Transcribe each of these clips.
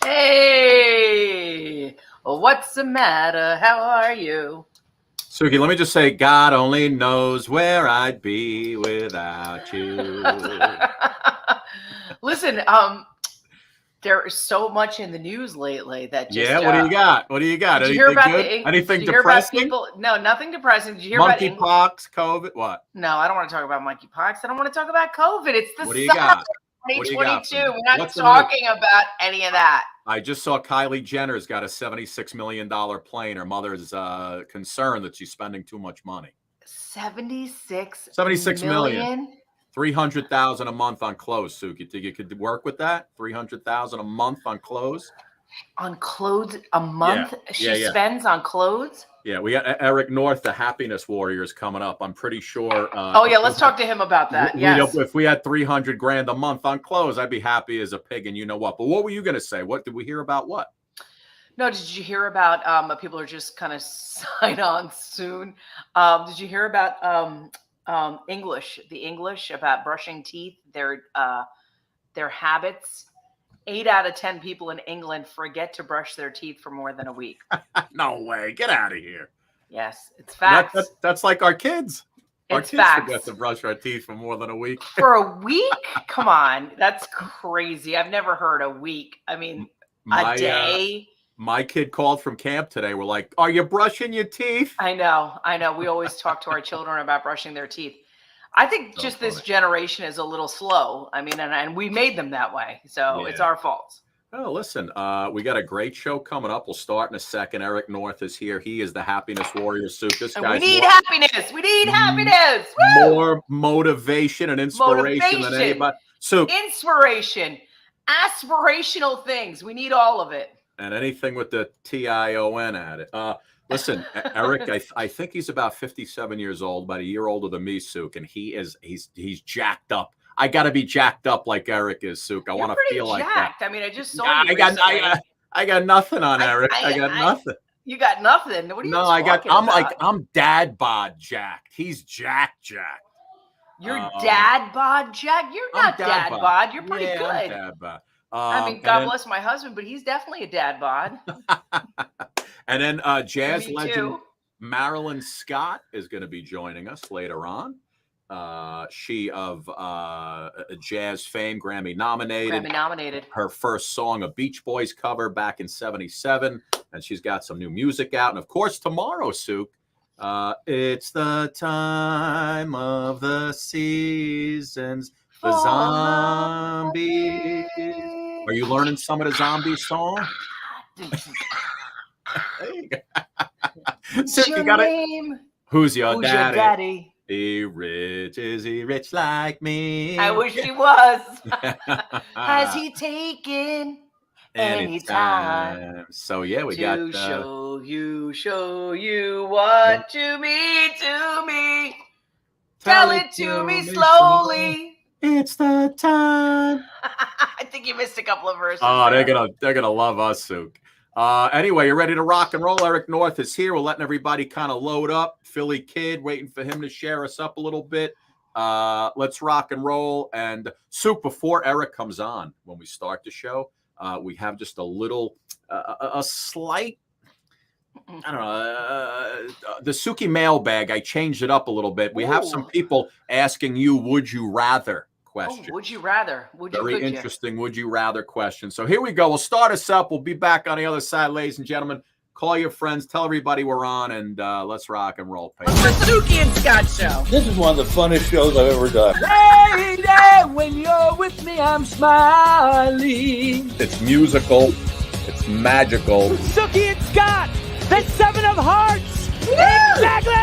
Hey, what's the matter? How are you? Suki, let me just say, God only knows where I'd be without you. Listen, there is so much in the news lately that just what do you got? What do you got? Did you Anything hear about good? Anything depressing? No, nothing depressing. Did you hear Monkeypox, COVID, what? No, I don't want to talk about monkeypox. I don't want to talk about COVID. It's the what do you got? 2022. We're not talking about any of that. I just saw Kylie Jenner's got a $76 million plane. Her mother's concerned that she's spending too much money. 76 million. 300,000 a month on clothes, Suki. You think you could work with that? 300,000 a month on clothes? On clothes a month? She spends on clothes? Yeah, we got Eric North, the Happiness Warriors, coming up. I'm pretty sure. Let's talk to him about that. Yes. If we had 300 grand a month on clothes, I'd be happy as a pig, and you know what. But what were you going to say? What did we hear about? What? No, did you hear about people are just kind of sign on soon? Did you hear about the English about brushing teeth, their habits? 8 out of 10 people in England forget to brush their teeth for more than a week. No way. Get out of here. Yes, it's facts. That's like our kids. Our kids facts. Forget to brush our teeth for more than a week. For a week? Come on. That's crazy. I've never heard a week. I mean, a day. My kid called from camp today. We're like, are you brushing your teeth? I know. We always talk to our children about brushing their teeth. I think this generation is a little slow. I mean, and we made them that way. So it's our fault. Oh, listen, we got a great show coming up. We'll start in a second. Eric North is here. He is the Happiness Warrior Suit. This guy's we need happiness. We need happiness. Woo! More motivation and inspiration than anybody. So inspiration, aspirational things. We need all of it. And anything with the TION at it. Listen, Eric, I think he's about 57 years old, about a year older than me, Suk, and he's jacked up. I got to be jacked up like Eric is, Suk. I want to feel like that. I mean, I just saw you. I got nothing on Eric. I got nothing. You got nothing. What are you talking about? I'm dad bod jacked. He's jacked. You're dad bod jacked? You're not dad bod. You're pretty good. I'm dad bod. I mean, God bless my husband, but he's definitely a dad bod. And then jazz legend Marilyn Scott is going to be joining us later on. She of jazz fame, Grammy nominated. Her first song, a Beach Boys cover back in '77, and she's got some new music out. And of course, tomorrow, Suk, it's the time of the seasons, the zombies. Are you learning some of the zombie song? What's your name? Who's your daddy? Is he rich like me? I wish he was. Has he taken any time? So yeah, we got to show you what you mean to me. Tell it to me slowly. It's the time. I think you missed a couple of verses. Oh, they're gonna love us, Suk. Anyway, you're ready to rock and roll. Eric North is here. We're letting everybody kind of load up. Philly Kid, waiting for him to share us up a little bit. Let's rock and roll. And Suk, before Eric comes on, when we start the show, we have just a little, a slight, I don't know, the Suki mailbag. I changed it up a little bit. We have some people asking you, would you rather? Question. Would you rather? Very interesting. Would you rather question. So here we go. We'll start us up. We'll be back on the other side, ladies and gentlemen. Call your friends. Tell everybody we're on, and let's rock and roll. It's the Suki and Scott Show. This is one of the funnest shows I've ever done. Lady, when you're with me, I'm smiling. It's musical. It's magical. Suki and Scott, the 7 of Hearts. Woo! Exactly.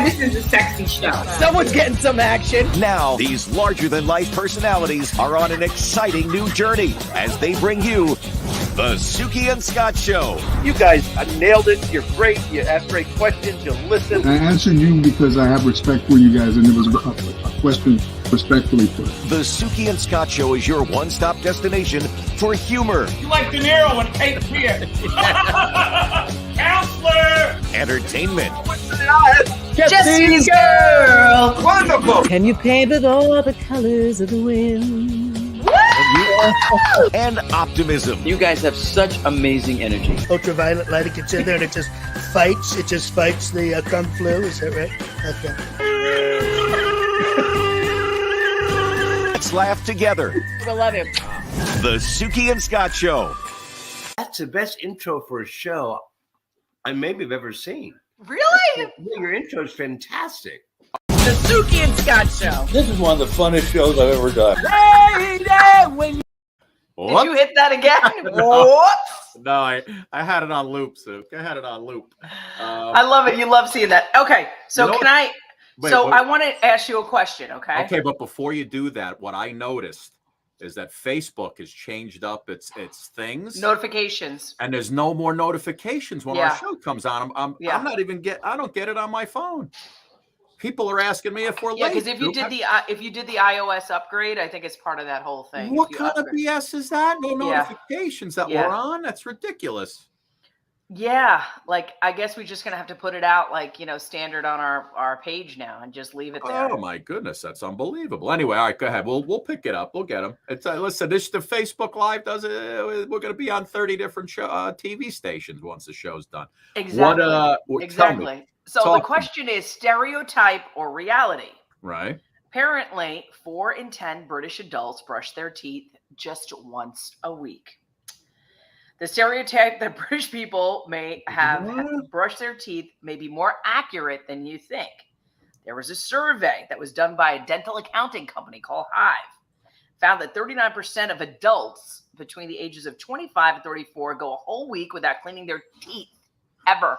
This is a sexy show. Someone's getting some action. Now, these larger-than-life personalities are on an exciting new journey as they bring you the Suki and Scott Show. You guys nailed it. You're great. You ask great questions. You listen. I answered you because I have respect for you guys, and it was a question respectfully put. The Suki and Scott Show is your one-stop destination for humor. You like De Niro and Cape Fear. Counselor! Entertainment. Jesse's girl. Wonderful. Can you paint with all the colors of the wind? And you and optimism. You guys have such amazing energy. Ultraviolet light, it gets in there and it just fights. It just fights the kung flu. Is that right? Okay. Let's laugh together. I love him. The Suki and Scott Show. That's the best intro for a show I maybe have ever seen. Really? Your intro is fantastic. The Suki and Scott Show. This is one of the funnest shows I've ever done. Did you hit that again? Whoops. No, I had it on loop, Suk. I had it on loop. I love it. You love seeing that. Okay, so You know can I? Wait, so wait. I want to ask you a question. Okay. Okay, but before you do that, what I noticed is that Facebook has changed up its things. Notifications. And there's no more notifications when our show comes on. I'm not even I don't get it on my phone. People are asking me if we're Yeah, late. because if you did the iOS upgrade, I think it's part of that whole thing. What kind of BS is that? No notifications that we're on? That's ridiculous. Yeah, like I guess we're just gonna have to put it out like standard on our page now and just leave it there. Oh my goodness, that's unbelievable. Anyway, all right, go ahead. We'll pick it up. We'll get them. It's listen. The Facebook Live does it. We're going to be on 30 different TV stations once the show's done. Exactly. Exactly. So the Talk question is stereotype or reality? Right. Apparently, 4 in 10 British adults brush their teeth just once a week. The stereotype that British people may have brushed their teeth may be more accurate than you think. There was a survey that was done by a dental accounting company called Hive. Found that 39% of adults between the ages of 25 and 34 go a whole week without cleaning their teeth, ever.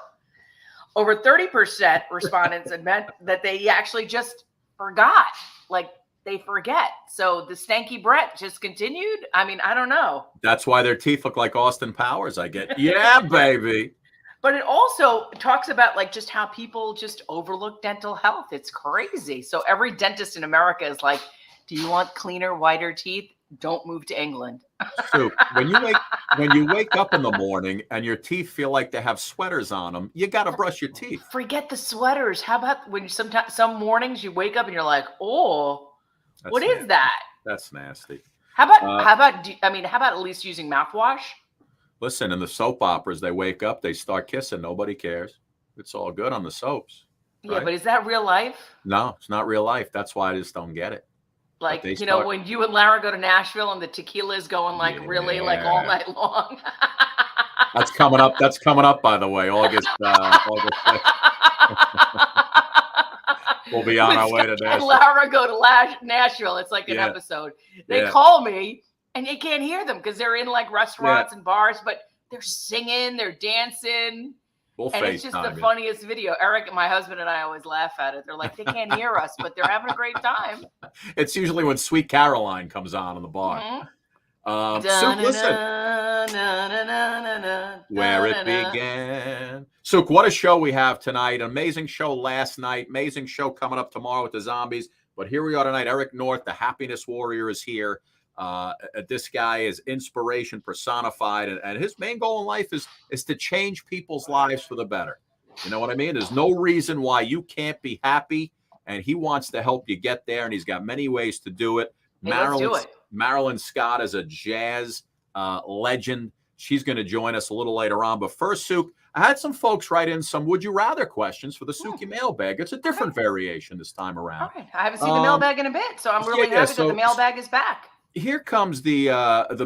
Over 30% respondents admit that they actually just forgot. Like, they forget. So the stanky breath just continued. I mean, I don't know. That's why their teeth look like Austin Powers, I get. Yeah, baby. But it also talks about like just how people just overlook dental health. It's crazy. So every dentist in America is like, do you want cleaner, whiter teeth? Don't move to England. So when you wake up in the morning and your teeth feel like they have sweaters on them, you got to brush your teeth. Forget the sweaters. How about when some mornings you wake up and you're like, oh, what is that? That's nasty. How about at least using mouthwash? Listen, in the soap operas, they wake up, they start kissing. Nobody cares. It's all good on the soaps. Yeah, right? but is that real life? No, it's not real life. That's why I just don't get it. Like, when you and Lara go to Nashville and the tequila is going like really like all night long. That's coming up. That's coming up, by the way, August. We'll be on our way to Nashville. Lara go to Nashville. It's like an episode. They call me and you can't hear them because they're in like restaurants and bars, but they're singing, they're dancing. And it's just the funniest video. Eric and my husband and I always laugh at it. They're like, they can't hear us, but they're having a great time. It's usually when Sweet Caroline comes on in the bar. Suk, listen. Where it began. Suk, what a show we have tonight. Amazing show last night. Amazing show coming up tomorrow with the zombies. But here we are tonight. Eric North, the happiness warrior, is here. This guy is inspiration personified, and his main goal in life is to change people's lives for the better. You know what I mean? There's no reason why you can't be happy, and he wants to help you get there, and he's got many ways to do it. Marilyn Scott is a jazz legend. She's going to join us a little later on. But first, Suk, I had some folks write in some would you rather questions for the Suki mailbag. It's a different variation this time around. All right. I haven't seen the mailbag in a bit, so I'm really happy that the mailbag is back. Here comes the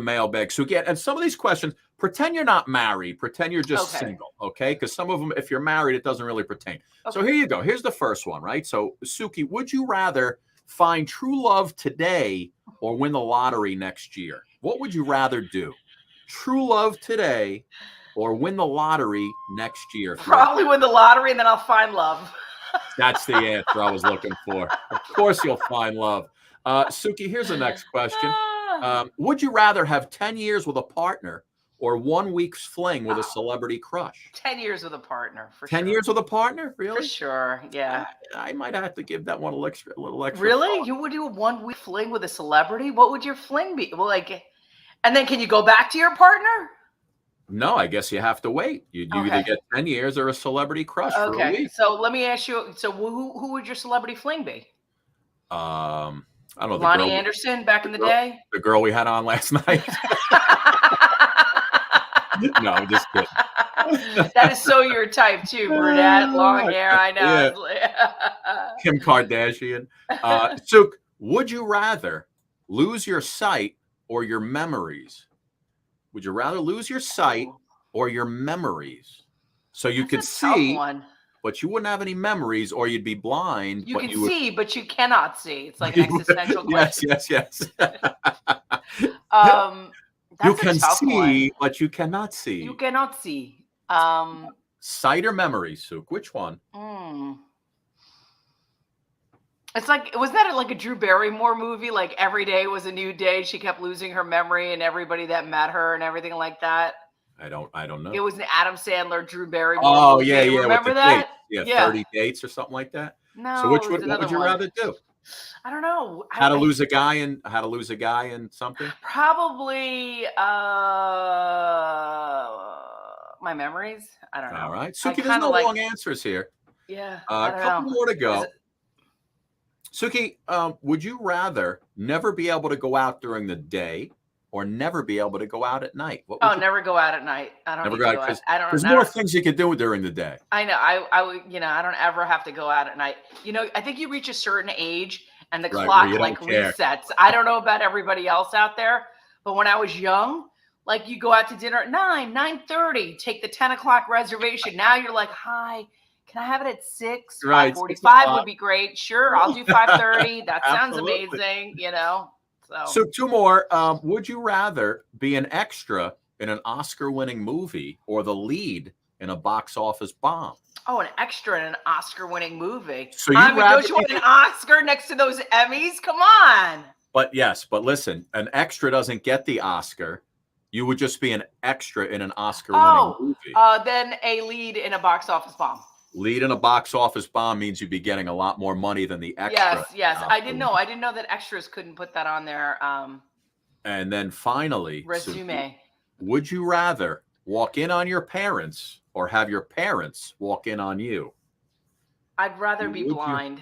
mailbag. So again, and some of these questions, pretend you're not married, pretend you're just single, okay? Because some of them, if you're married, it doesn't really pertain. Okay. So here you go. Here's the first one, right? So Suki, would you rather find true love today or win the lottery next year? What would you rather do? True love today or win the lottery next year? Probably win the lottery and then I'll find love. That's the answer I was looking for. Of course you'll find love. Suki, here's the next question. Would you rather have 10 years with a partner or 1 week's fling with a celebrity crush? 10 years with a partner, for 10 sure. years with a partner? Really? For sure, yeah. I might have to give that one a little extra. Really? thought. You would do a 1 week fling with a celebrity? What would your fling be? Well, like, and then can you go back to your partner? No, I guess you have to wait. You either get 10 years or a celebrity crush for a week. So let me ask you, so who would your celebrity fling be? I don't know. Lonnie Anderson back in the day. The girl we had on last night. No, I'm just kidding. That is so your type too, brunette, long hair. I know. Yeah. Kim Kardashian. Suk, would you rather lose your sight or your memories? Would you rather lose your sight or your memories? So you could see, but you wouldn't have any memories, or you'd be blind. You can see, but you cannot see. It's like an existential question. Yes. You can see, but you cannot see. You cannot see. Sight or memories, Suk? Which one? It's like, was that like a Drew Barrymore movie? Like every day was a new day. She kept losing her memory, and everybody that met her and everything like that. I don't know. It was an Adam Sandler, Drew Barrymore. Oh movie. yeah. Remember that? Yeah, 30 dates or something like that. No. So what would you rather do? I don't know. How to lose a guy in something? Probably my memories. I don't know. All right. Suki, there's no wrong answers here. Yeah. A couple more to go. Suki, would you rather never be able to go out during the day or never be able to go out at night? Never go out at night. I don't never go out. I don't. There's more things you can do during the day. I know. I would. I don't ever have to go out at night. I think you reach a certain age and the clock like resets. I don't know about everybody else out there, but when I was young, like you go out to dinner at 9:30, take the 10 o'clock reservation. Now you're like, hi, can I have it at 6? Right. 5:45 would be great. Sure, I'll do 5:30. That sounds amazing. So 2 more. Would you rather be an extra in an Oscar-winning movie or the lead in a box office bomb? Oh, an extra in an Oscar-winning movie. So you want an Oscar next to those Emmys? Come on. But listen, an extra doesn't get the Oscar. You would just be an extra in an Oscar-winning movie. Then a lead in a box office bomb. Lead in a box office bomb means you'd be getting a lot more money than the extra. Yes. I didn't know that extras couldn't put that on their and then finally, resume. Suki, would you rather walk in on your parents or have your parents walk in on you? I'd rather be blind.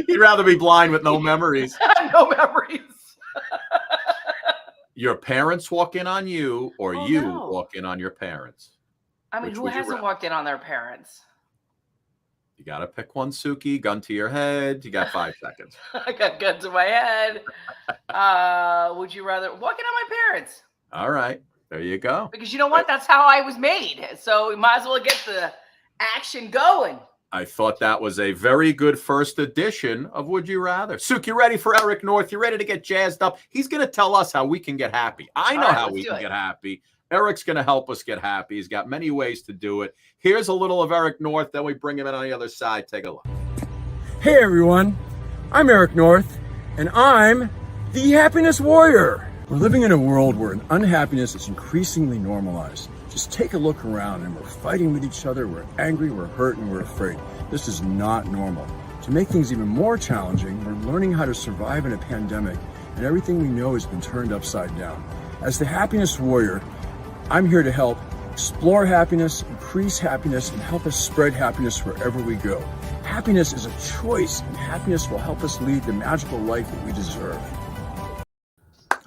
You'd rather be blind with no memories. No memories. Your parents walk in on you or walk in on your parents? I mean, who hasn't walked in on their parents? You got to pick one, Suki. Gun to your head. You got 5 seconds. I got gun to my head. Would you rather walk in on my parents? All right. There you go. Because you know what? That's how I was made. So we might as well get the action going. I thought that was a very good first edition of Would You Rather. Suki, you ready for Eric North? You ready to get jazzed up? He's going to tell us how we can get happy. I know how we can get happy. Eric's going to help us get happy. He's got many ways to do it. Here's a little of Eric North, then we bring him in on the other side. Take a look. Hey, everyone. I'm Eric North, and I'm the Happiness Warrior. We're living in a world where unhappiness is increasingly normalized. Just take a look around, and we're fighting with each other. We're angry, we're hurt, and we're afraid. This is not normal. To make things even more challenging, we're learning how to survive in a pandemic, and everything we know has been turned upside down. As the Happiness Warrior, I'm here to help explore happiness, increase happiness, and help us spread happiness wherever we go. Happiness is a choice, and happiness will help us lead the magical life that we deserve.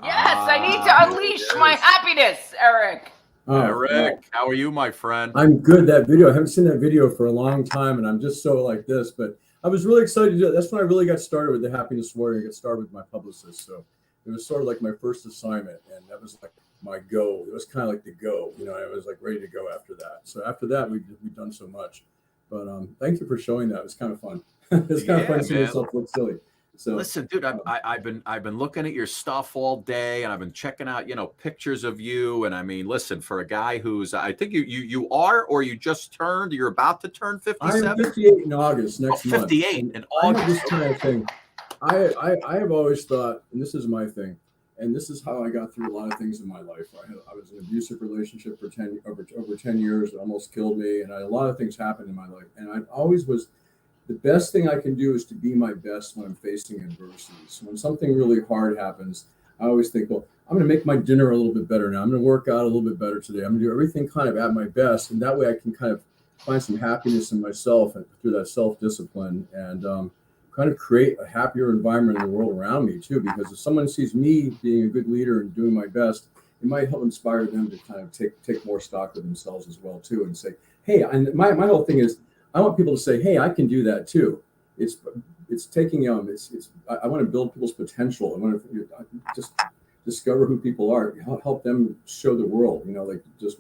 Yes, I need to unleash my happiness, Eric. Eric, how are you, my friend? I'm good. That video, I haven't seen that video for a long time, and I'm just so like this, but I was really excited to do it. That's when I really got started with the Happiness Warrior. I got started with my publicist, so it was sort of like my first assignment, and that was like my go. It was kind of like the go, I was like ready to go after that. So after that, we've done so much. But thank you for showing that. It was kind of fun. It's kind of fun to see yourself look silly. So listen, dude, I've been looking at your stuff all day, and I've been checking out, pictures of you. And I mean, listen, for a guy who's, I think you are, or you just turned, you're about to turn 57. I'm 58 in August next month. 58 in August. This kind of thing. I have always thought, and this is my thing, and this is how I got through a lot of things in my life. I was in an abusive relationship for over 10 years. It almost killed me, and a lot of things happened in my life. And I always was, the best thing I can do is to be my best when I'm facing adversity. So when something really hard happens, I always think, well, I'm going to make my dinner a little bit better now. I'm going to work out a little bit better today. I'm going to do everything kind of at my best, and that way I can kind of find some happiness in myself and through that self-discipline. And kind of create a happier environment in the world around me too. Because if someone sees me being a good leader and doing my best, it might help inspire them to kind of take more stock of themselves as well too, and say, hey, and my whole thing is I want people to say, hey, I can do that too. It's taking I want to build people's potential. I want to just discover who people are, help them show the world, like just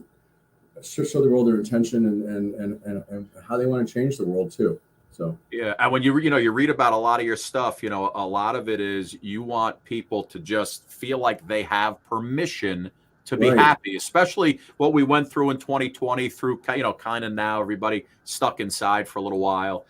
show the world their intention and how they want to change the world too. So yeah, and when you read about a lot of your stuff, a lot of it is you want people to just feel like they have permission to be happy, especially what we went through in 2020 through, kind of now everybody stuck inside for a little while.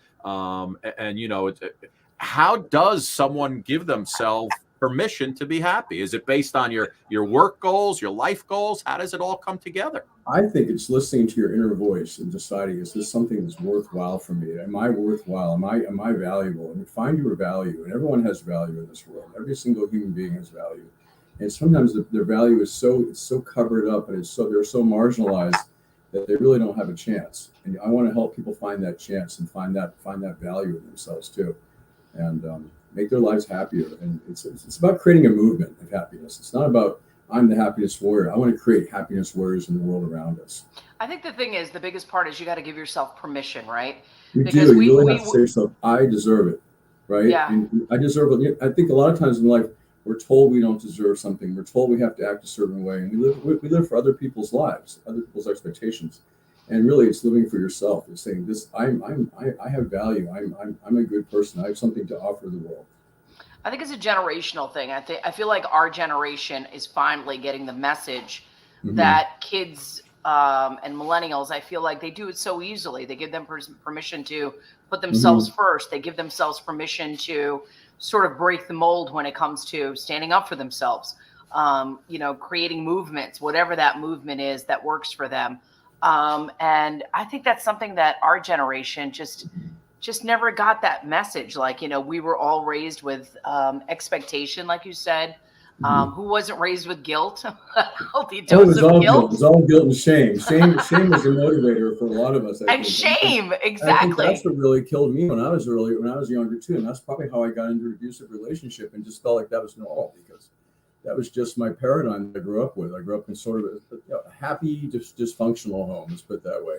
How does someone give themselves permission to be happy? Is it based on your work goals, your life goals? How does it all come together? I think it's listening to your inner voice and deciding, is this something that's worthwhile for me? Am I worthwhile? Am I valuable? And find your value. And everyone has value in this world. Every single human being has value. And sometimes their value is so covered up, and they're so marginalized that they really don't have a chance. And I want to help people find that chance and find that value in themselves too, and make their lives happier. And it's about creating a movement of happiness. It's not about I'm the happiness warrior. I want to create happiness warriors in the world around us. I think the thing is, the biggest part is you got to give yourself permission, right? You really have to say to yourself, I deserve it, right? Yeah. And I deserve it. I think a lot of times in life, we're told we don't deserve something. We're told we have to act a certain way, and we live for other people's lives, other people's expectations. And really, it's living for yourself. It's saying this: I have value. I'm a good person. I have something to offer the world. I think it's a generational thing. I feel like our generation is finally getting the message that kids and millennials, I feel like they do it so easily. They give them permission to put themselves first. They give themselves permission to sort of break the mold when it comes to standing up for themselves, creating movements, whatever that movement is that works for them. And I think that's something that our generation just never got that message. Like, we were all raised with expectation, like you said. Who wasn't raised with guilt? Healthy dose of guilt. It was all guilt and shame. Shame was a motivator for a lot of us. Shame, exactly. I think that's what really killed me when I was younger too, and that's probably how I got into an abusive relationship and just felt like that was normal, because that was just my paradigm that I grew up with. I grew up in sort of a happy, dysfunctional home. Let's put it that way.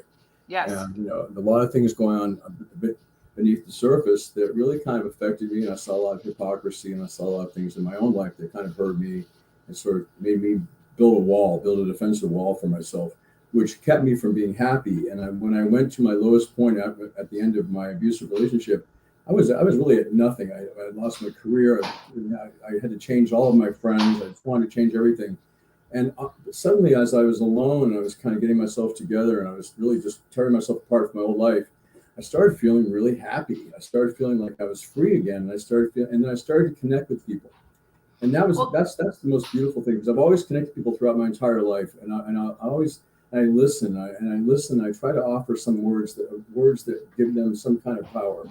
Yes. And a lot of things going on a bit beneath the surface that really kind of affected me, and I saw a lot of hypocrisy, and I saw a lot of things in my own life that kind of hurt me and sort of made me build a defensive wall for myself, which kept me from being happy. And when I went to my lowest point at the end of my abusive relationship, I was really at nothing. I had lost my career. I had to change all of my friends. I just wanted to change everything. And suddenly, as I was alone, and I was kind of getting myself together, and I was really just tearing myself apart from my old life, I started feeling really happy. I started feeling like I was free again, and then I started to connect with people, and that's the most beautiful thing, because I've always connected people throughout my entire life, and I listen. I try to offer some words that give them some kind of power,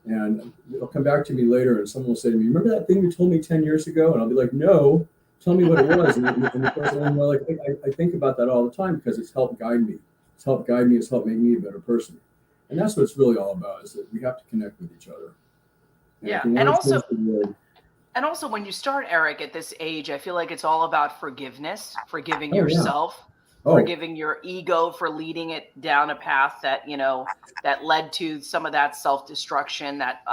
and it'll come back to me later, and someone will say to me, "Remember that thing you told me 10 years ago?" And I'll be like, "No, tell me what it was." And the person will be like, I think about that all the time, because it's helped guide me. It's helped make me a better person. And that's what it's really all about, is that we have to connect with each other. And also when you start, Eric, at this age, I feel like it's all about forgiveness, forgiving yourself, forgiving your ego for leading it down a path that, that led to some of that self-destruction, that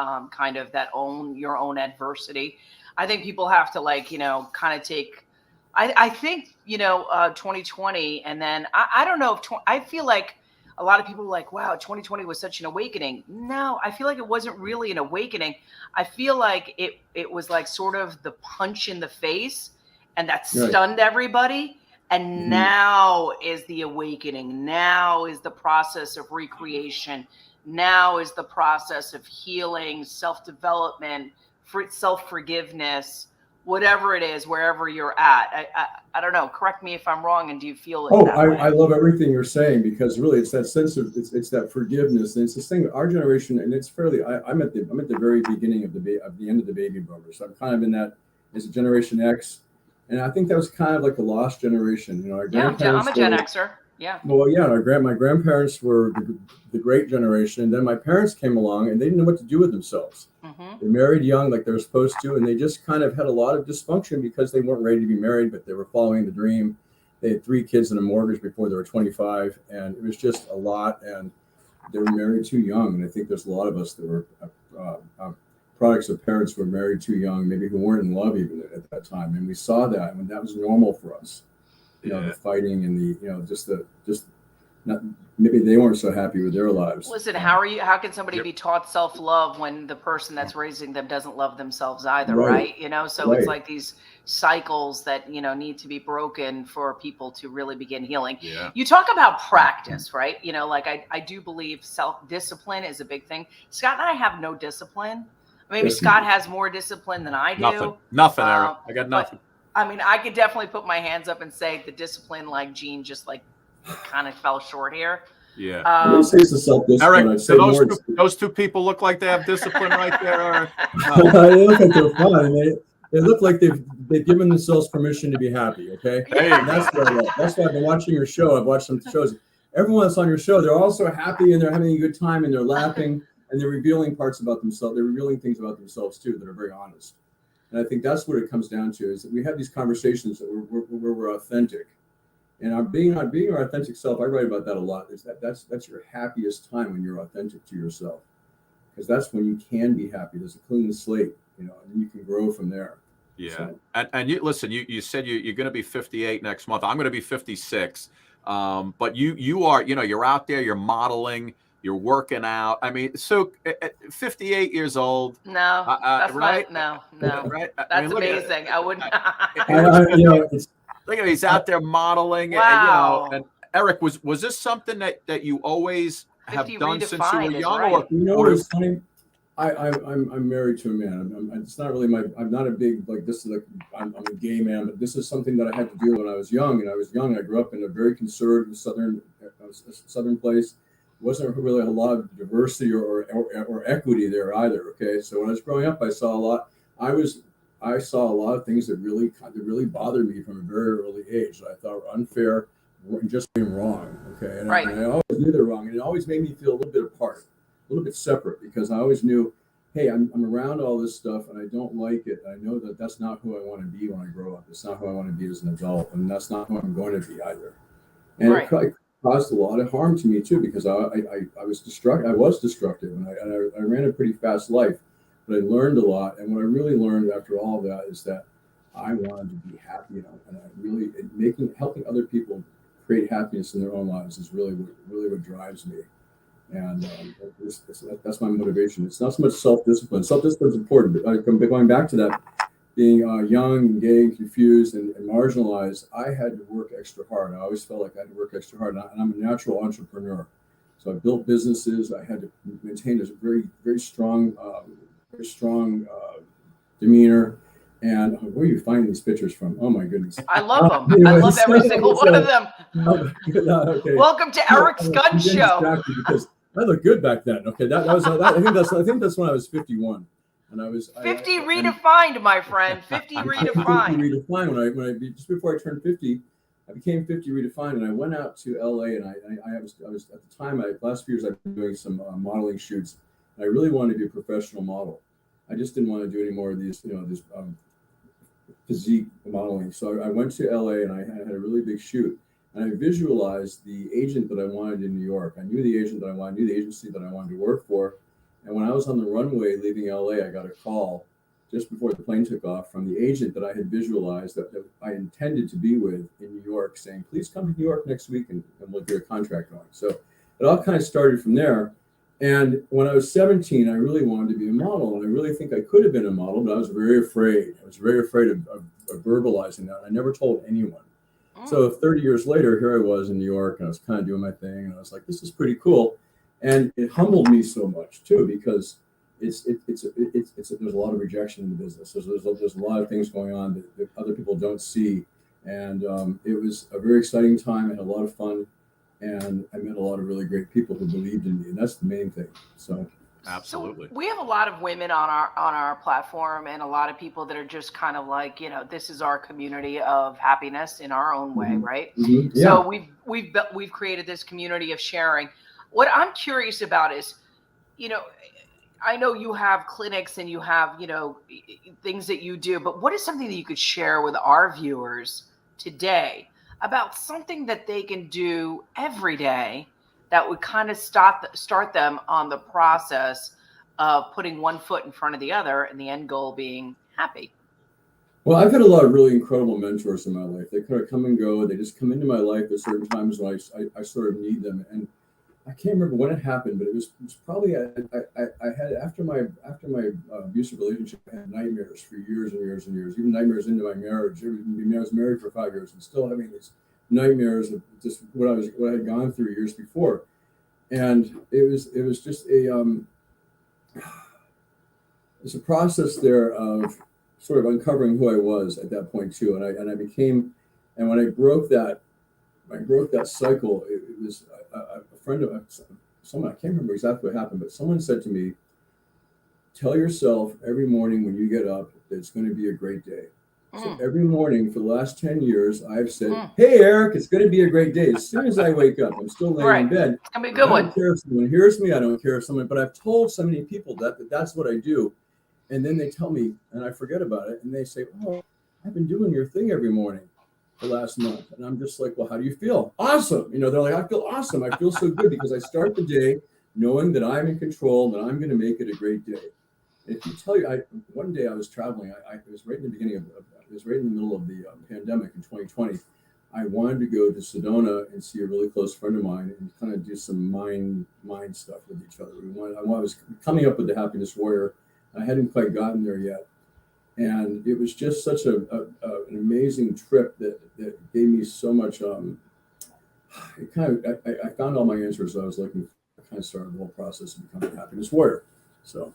your own adversity. I think people have to kind of take, I think, 2020, and then I don't know if I feel like a lot of people are like, wow, 2020 was such an awakening. No, I feel like it wasn't really an awakening. I feel like it was like sort of the punch in the face, and that stunned everybody. And now is the awakening. Now is the process of recreation. Now is the process of healing, self-development, self-forgiveness, whatever it is, wherever you're at. I don't know. Correct me if I'm wrong. And do you feel it? I love everything you're saying, because really it's that sense of it's that forgiveness, and it's this thing. Our generation, and it's fairly. I'm at the very beginning of the end of the baby boomers. So I'm kind of in that as a Generation X, and I think that was kind of like a lost generation. Our grandparents. I'm a Gen Xer. Yeah. Well, yeah, my grandparents were the great generation, and then my parents came along, and they didn't know what to do with themselves. Mm-hmm. They married young, like they were supposed to, and they just kind of had a lot of dysfunction because they weren't ready to be married, but they were following the dream. They had 3 kids and a mortgage before they were 25, and it was just a lot. And they were married too young, and I think there's a lot of us that were products of parents who were married too young, maybe who weren't in love even at that time, and we saw that when that was normal for us. You know, the fighting and just not, maybe they weren't so happy with their lives. Listen, how can somebody be taught self-love when the person that's raising them doesn't love themselves either, right? You know, so it's like these cycles that, need to be broken for people to really begin healing. Yeah. You talk about practice, right? Like I do believe self-discipline is a big thing. Scott and I have no discipline. Maybe Scott has more discipline than I do. Nothing, Eric. I got nothing. I mean, I could definitely put my hands up and say the discipline, like Gene, just like kind of fell short here. Yeah. Eric, do those two people look like they have discipline right there? Or, no? They look like they're fine. They look like they've given themselves permission to be happy. Okay. Yeah. That's why I've been watching your show. I've watched some shows. Everyone that's on your show, they're all so happy and they're having a good time and they're laughing and they're revealing parts about themselves. They're revealing things about themselves too that are very honest. And I think that's what it comes down to, is that we have these conversations that we're authentic. And being our authentic self, I write about that a lot. Is that's your happiest time, when you're authentic to yourself, because that's when you can be happy. There's a clean slate, and then you can grow from there. Yeah. So. And you listen. You said you're going to be 58 next month. I'm going to be 56. But you are, you're out there. You're modeling. You're working out. I mean, so at 58 years old. No, that's right. No. Right. That's amazing. I wouldn't. Look at, he's out there modeling. Wow. And Eric, was this something that you always have done since you were young? Right. Or it's funny. I'm married to a man. It's not really I'm not a big, like, this is like, I'm a gay man, but this is something that I had to do when I was young. And I grew up in a very conservative southern place. Wasn't really a lot of diversity or equity there either. Okay. So when I was growing up, I saw a lot. I saw a lot of things that really bothered me from a very early age that I thought were unfair and just being wrong. Okay. And I always knew they're wrong. And it always made me feel a little bit apart, a little bit separate, because I always knew, hey, I'm around all this stuff and I don't like it. I know that that's not who I want to be when I grow up. It's not who I want to be as an adult. And that's not who I'm going to be either. And it caused a lot of harm to me too, because I was destructive. And I ran a pretty fast life. But I learned a lot, and what I really learned after all of that is that I wanted to be happy, and I really helping other people create happiness in their own lives is really what drives me, and that's my motivation. It's not so much self-discipline. Self-discipline is important, but going back to that, being young and gay, confused, and marginalized, I had to work extra hard. I always felt like I had to work extra hard, and I'm a natural entrepreneur, so I built businesses. I had to maintain a very, very strong demeanor. And where are you finding these pictures from? Oh my goodness! I love them. I love every single one of them. Okay. Welcome to Eric's Gun Show. Because I looked good back then. Okay, that was. I think that's when I was 51, and I was 50 redefined, my friend. 50 redefined. 50 redefined. When I just before I turned 50. I became 50 redefined, and I went out to LA, and I was at the time, last few years I've been doing some modeling shoots. I really wanted to be a professional model. I just didn't want to do any more of these, this physique modeling. So I went to LA and I had a really big shoot, and I visualized the agent that I wanted in New York. I knew the agent that I wanted, knew the agency that I wanted to work for. And when I was on the runway leaving LA, I got a call just before the plane took off from the agent that I had visualized that I intended to be with in New York, saying, please come to New York next week and we'll get a contract going. So it all kind of started from there. And when I was 17, I really wanted to be a model. And I really think I could have been a model, but I was very afraid. I was very afraid of verbalizing that. I never told anyone. So 30 years later, here I was in New York, and I was kind of doing my thing. And I was like, this is pretty cool. And it humbled me so much, too, because there's a lot of rejection in the business. There's a lot of things going on that other people don't see. And it was a very exciting time. I had a lot of fun. And I met a lot of really great people who believed in me, and that's the main thing. So Absolutely. So we have a lot of women on our platform, and a lot of people that are just kind of like, this is our community of happiness in our own way, right? Yeah. So we've created this community of sharing. What I'm curious about is, I know you have clinics and you have, things that you do, but what is something that you could share with our viewers today about something that they can do every day that would kind of start them on the process of putting one foot in front of the other and the end goal being happy? Well, I've had a lot of really incredible mentors in my life. They kind of come and go. They just come into my life at certain times when I sort of need them. And I can't remember when it happened, but it was probably I had after my abusive relationship. I had nightmares for years and years and years, even nightmares into my marriage. I was married for 5 years and still having these nightmares of just what I had gone through years before, and it was just it's a process there of sort of uncovering who I was at that point too, and I became, and when I broke that cycle, it was a friend of someone, I can't remember exactly what happened, but someone said to me, tell yourself every morning when you get up that it's going to be a great day. So every morning for the last 10 years, I've said, hey, Eric, it's going to be a great day. As soon as I wake up, I'm still laying in bed. It's going to be a good one. I don't care if someone hears me. I don't care if someone, but I've told so many people that's what I do. And then they tell me, and I forget about it. And they say, oh, I've been doing your thing every morning the last month. And I'm just like, well, how do you feel? Awesome. They're like, I feel awesome. I feel so good because I start the day knowing that I'm in control, that I'm going to make it a great day. If you tell you, one day I was traveling. I was right in the beginning it was right in the middle of the pandemic in 2020. I wanted to go to Sedona and see a really close friend of mine and kind of do some mind stuff with each other. I was coming up with the Happiness Warrior. I hadn't quite gotten there yet. And it was just such an amazing trip that gave me so much. I found all my answers I was looking for. I kind of started the whole process of becoming a Happiness Warrior. So.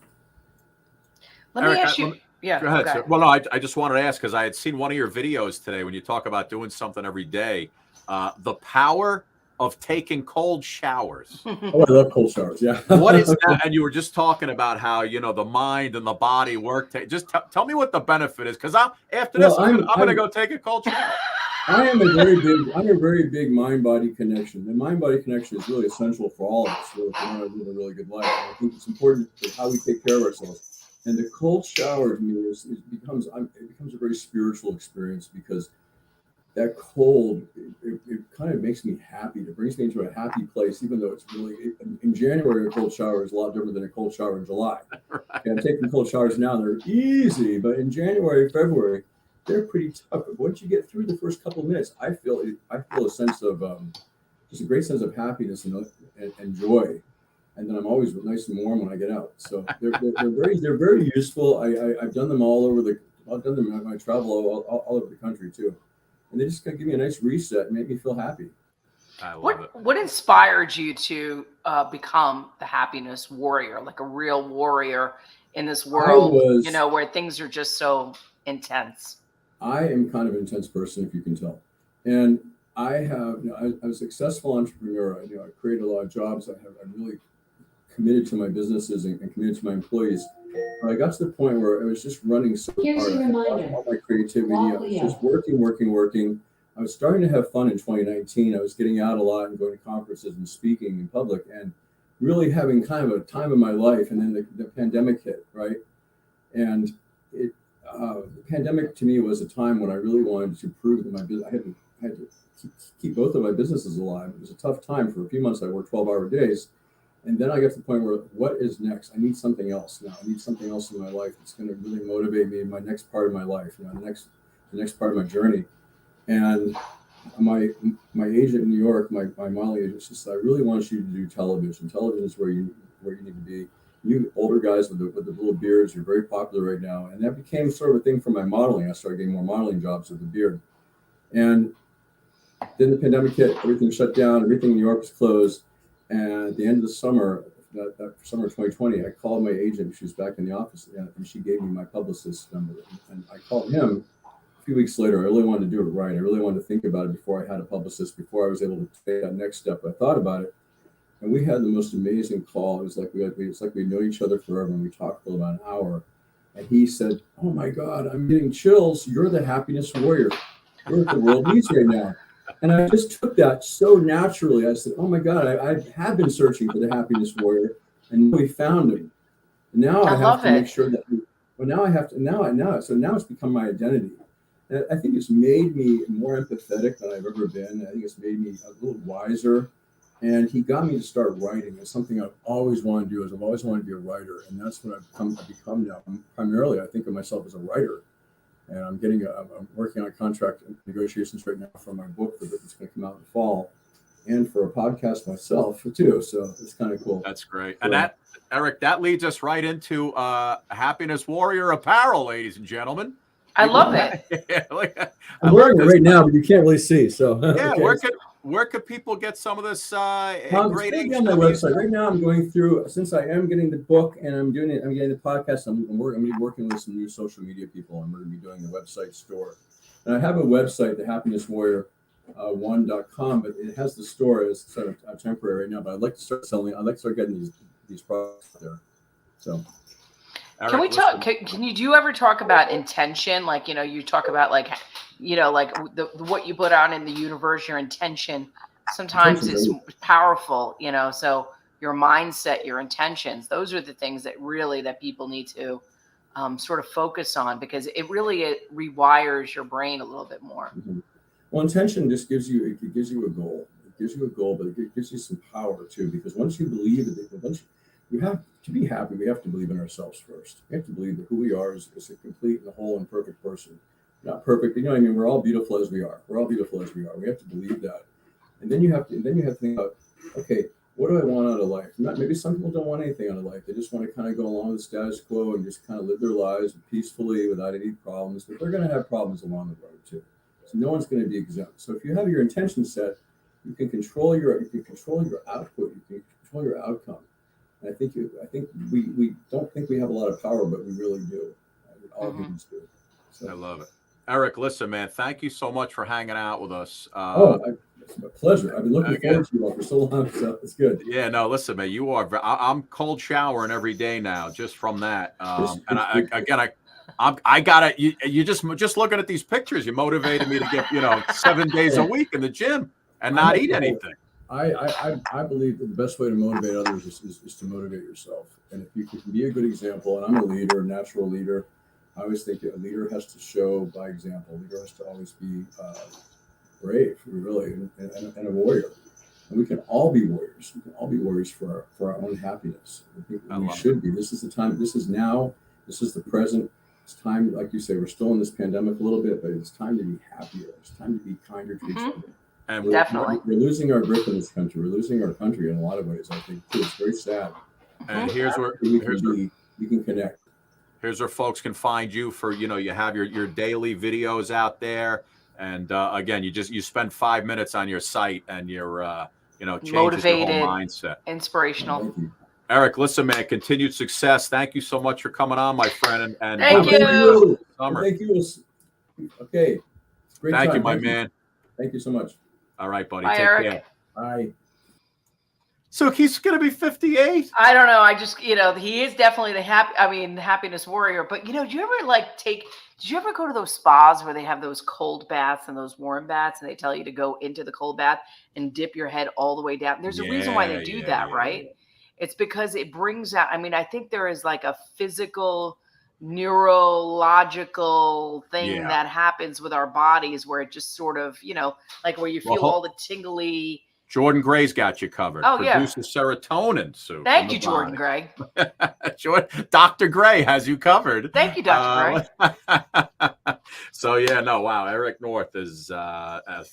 Let me ask you. Yeah. Go ahead, sir. Well, no, I just wanted to ask because I had seen one of your videos today when you talk about doing something every day. The power of taking cold showers. Oh, I love cold showers. Yeah. What is that? And you were just talking about how the mind and the body work. Just tell me what the benefit is, because I'm going to go take a cold shower. I'm a very big mind-body connection. The mind-body connection is really essential for all of us if we want to live a really good life. And I think it's important for how we take care of ourselves. And the cold shower to me it becomes a very spiritual experience, because that cold, it kind of makes me happy. It brings me into a happy place, even though it's really, in January, a cold shower is a lot different than a cold shower in July. Right. And I'm taking cold showers now, they're easy, but in January, February, they're pretty tough. But once you get through the first couple of minutes, I feel a sense of, just a great sense of happiness and joy. And then I'm always nice and warm when I get out. So they're very useful. I've done them I've done them when I travel all over the country too. And they just give me a nice reset and make me feel happy. I love it. What inspired you to become the Happiness Warrior, like a real warrior in this world, where things are just so intense? I am kind of an intense person, if you can tell. And I was a successful entrepreneur. I created a lot of jobs. I'm really committed to my businesses and committed to my employees. But I got to the point where I was just running so hard. All my creativity. I was just working. I was starting to have fun in 2019. I was getting out a lot and going to conferences and speaking in public and really having kind of a time of my life. And then the pandemic hit, right? And the pandemic to me was a time when I really wanted to prove that my business, I had to keep both of my businesses alive. It was a tough time. For a few months, I worked 12-hour days. And then I got to the point where, what is next? I need something else now. I need something else in my life that's going to really motivate me in my next part of my life, the next part of my journey. And my agent in New York, my modeling agent, she said, I really want you to do television. Television is where you need to be. You older guys with the little beards, you're very popular right now. And that became sort of a thing for my modeling. I started getting more modeling jobs with the beard. And then the pandemic hit, everything shut down, everything in New York was closed. And at the end of the summer, that summer of 2020, I called my agent. She was back in the office, and she gave me my publicist's number. And I called him a few weeks later. I really wanted to do it right. I really wanted to think about it before I had a publicist, before I was able to take that next step. I thought about it. And we had the most amazing call. It was like we know each other forever, and we talked for about an hour. And he said, "Oh my God, I'm getting chills. You're the happiness warrior. You're what the world needs right now." And I just took that so naturally. I said, "Oh my God, I have been searching for the happiness warrior, and we found him. And now I have to make sure that. Well, now I have to. So now it's become my identity. And I think it's made me more empathetic than I've ever been. I think it's made me a little wiser. And he got me to start writing. It's something I've always wanted to do. I've always wanted to be a writer, and that's what I've become now. Primarily, I think of myself as a writer, and I'm working on contract negotiations right now for my book that's going to come out in the fall, and for a podcast myself too. So it's kind of cool. That's great. And Eric, that leads us right into Happiness Warrior apparel, ladies and gentlemen. I love it. I'm wearing it right now, but you can't really see. So yeah, okay. Where could people get some of this great on my website right now? I'm going through, since I am getting the book and I'm getting the podcast. I'm going to be working with some new social media people, and we're going to be doing the website store. And I have a website, the happinesswarrior1.com, but it has the store as sort of temporary right now. But I'd like to start selling. I'd like to start getting these products there. So. Can we talk? Can you ever talk about intention? Like, you talk about like what you put out in the universe, your intention. Sometimes it's powerful, So your mindset, your intentions, those are the things that people need to sort of focus on, because it rewires your brain a little bit more. Mm-hmm. Well, intention just gives you a goal. It gives you a goal, but it gives you some power too, because once you believe it, you have to be happy. We have to believe in ourselves first. We have to believe that who we are is a complete and whole and perfect person. Not perfect, but we're all beautiful as we are. We're all beautiful as we are. We have to believe that. And then you have to think about, okay, what do I want out of life? Maybe some people don't want anything out of life. They just want to kind of go along with the status quo and just kind of live their lives peacefully without any problems. But they're going to have problems along the road too. So no one's going to be exempt. So if you have your intention set, you can control your output. You can control your outcome. And I think we don't think we have a lot of power, but we really do. All humans do. So. I love it. Eric, listen, man, thank you so much for hanging out with us. It's a pleasure. I've been looking forward to you all for so long, so it's good. Yeah, no, listen, man, you are. I'm cold showering every day now, just from that. And I gotta. You just looking at these pictures, you motivated me to get 7 days a week in the gym and not eat anything. I believe that the best way to motivate others is to motivate yourself. And if you can be a good example, and I'm a leader, a natural leader, I always think a leader has to show by example. A leader has to always be brave, really, and a warrior. And we can all be warriors. We can all be warriors for our own happiness. I think we should be. This is the time. This is now. This is the present. It's time, like you say, we're still in this pandemic a little bit, but it's time to be happier. It's time to be kinder to each other. And definitely, we're losing our grip in this country. We're losing our country in a lot of ways. I think too. It's very sad. And here's where we can connect. Here's where folks can find you for you have your daily videos out there, and again, you spend 5 minutes on your site and you're changes motivated, your whole mindset, inspirational. Eric, listen, man, continued success. Thank you so much for coming on, my friend. And thank you. Summer. Thank you. Okay, it's great. Thank you, my man. Thank you so much. All right, buddy. Bye, Take Eric. care. Bye. So he's going to be 58. I don't know. I just, he is definitely the happiness warrior. But do you ever did you ever go to those spas where they have those cold baths and those warm baths, and they tell you to go into the cold bath and dip your head all the way down? There's a reason why they do that, right? It's because it brings out, I think there is like a physical, neurological thing that happens with our bodies where it just sort of, like where you feel all the tingly. Jordan Gray's got you covered. Oh, Produces serotonin. Sue, thank you, Jordan Gray. Dr. Gray has you covered. Thank you, Dr. Gray. So, wow. Eric North is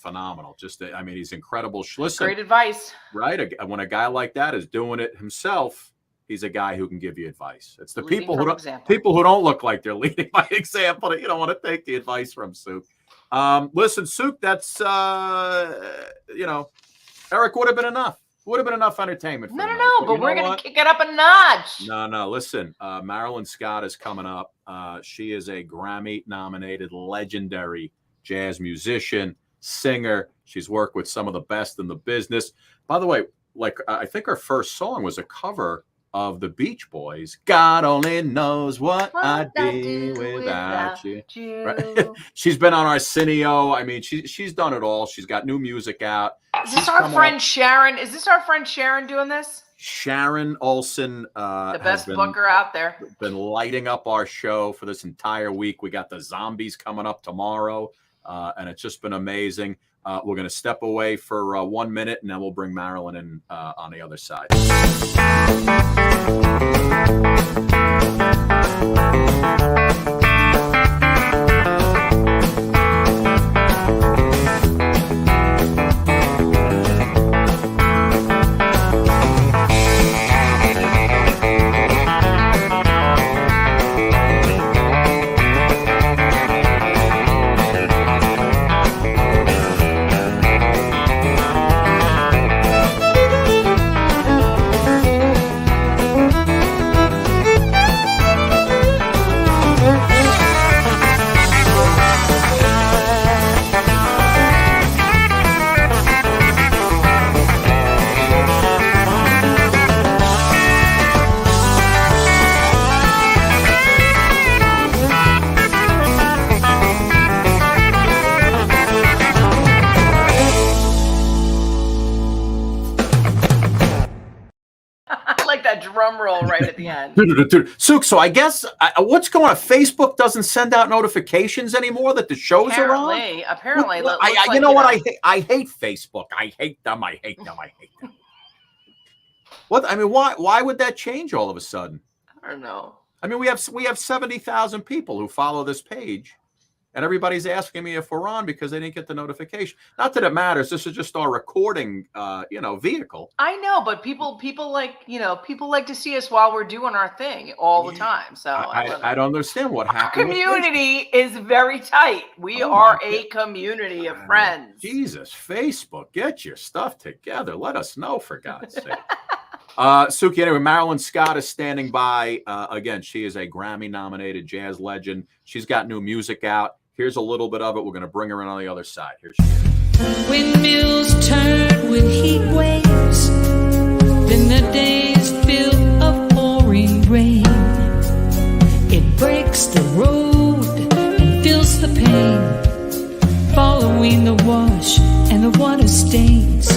phenomenal. He's incredible. Listen, great advice. Right? When a guy like that is doing it himself, he's a guy who can give you advice. It's the people who don't look like they're leading by example that you don't want to take the advice from, Sue. Listen, Sue, that's, Eric would have been enough. Would have been enough entertainment. No, but we're going to kick it up a notch. No. Listen, Marilyn Scott is coming up. She is a Grammy-nominated legendary jazz musician, singer. She's worked with some of the best in the business. By the way, like I think her first song was a cover of the Beach Boys. God only knows what I'd be without you. Right? She's been on Arsenio. I mean, she's done it all. She's got new music out. Is this our friend Sharon? Is this our friend Sharon doing this? Sharon Olsen, the best booker out there, been lighting up our show for this entire week. We got the Zombies coming up tomorrow, and it's just been amazing. We're going to step away for 1 minute, and then we'll bring Marilyn in on the other side. Drum roll right at the end. Sook, so I guess what's going on? Facebook doesn't send out notifications anymore that the shows are on? Apparently. You know what? I hate Facebook. I hate them. What? I mean, why would that change all of a sudden? I don't know. I mean, we have 70,000 people who follow this page. And everybody's asking me if we're on because they didn't get the notification. Not that it matters. This is just our recording, vehicle. I know, but people like to see us while we're doing our thing all the time. So I don't understand what happened. Our community is very tight. We are a community of friends. Jesus, Facebook, get your stuff together. Let us know, for God's sake. Suki, anyway, Marilyn Scott is standing by. Again, she is a Grammy-nominated jazz legend. She's got new music out. Here's a little bit of it. We're going to bring her in on the other side. Here she is. Windmills turn with heat waves, then the days fill of pouring rain. It breaks the road and feels the pain, following the wash and the water stains.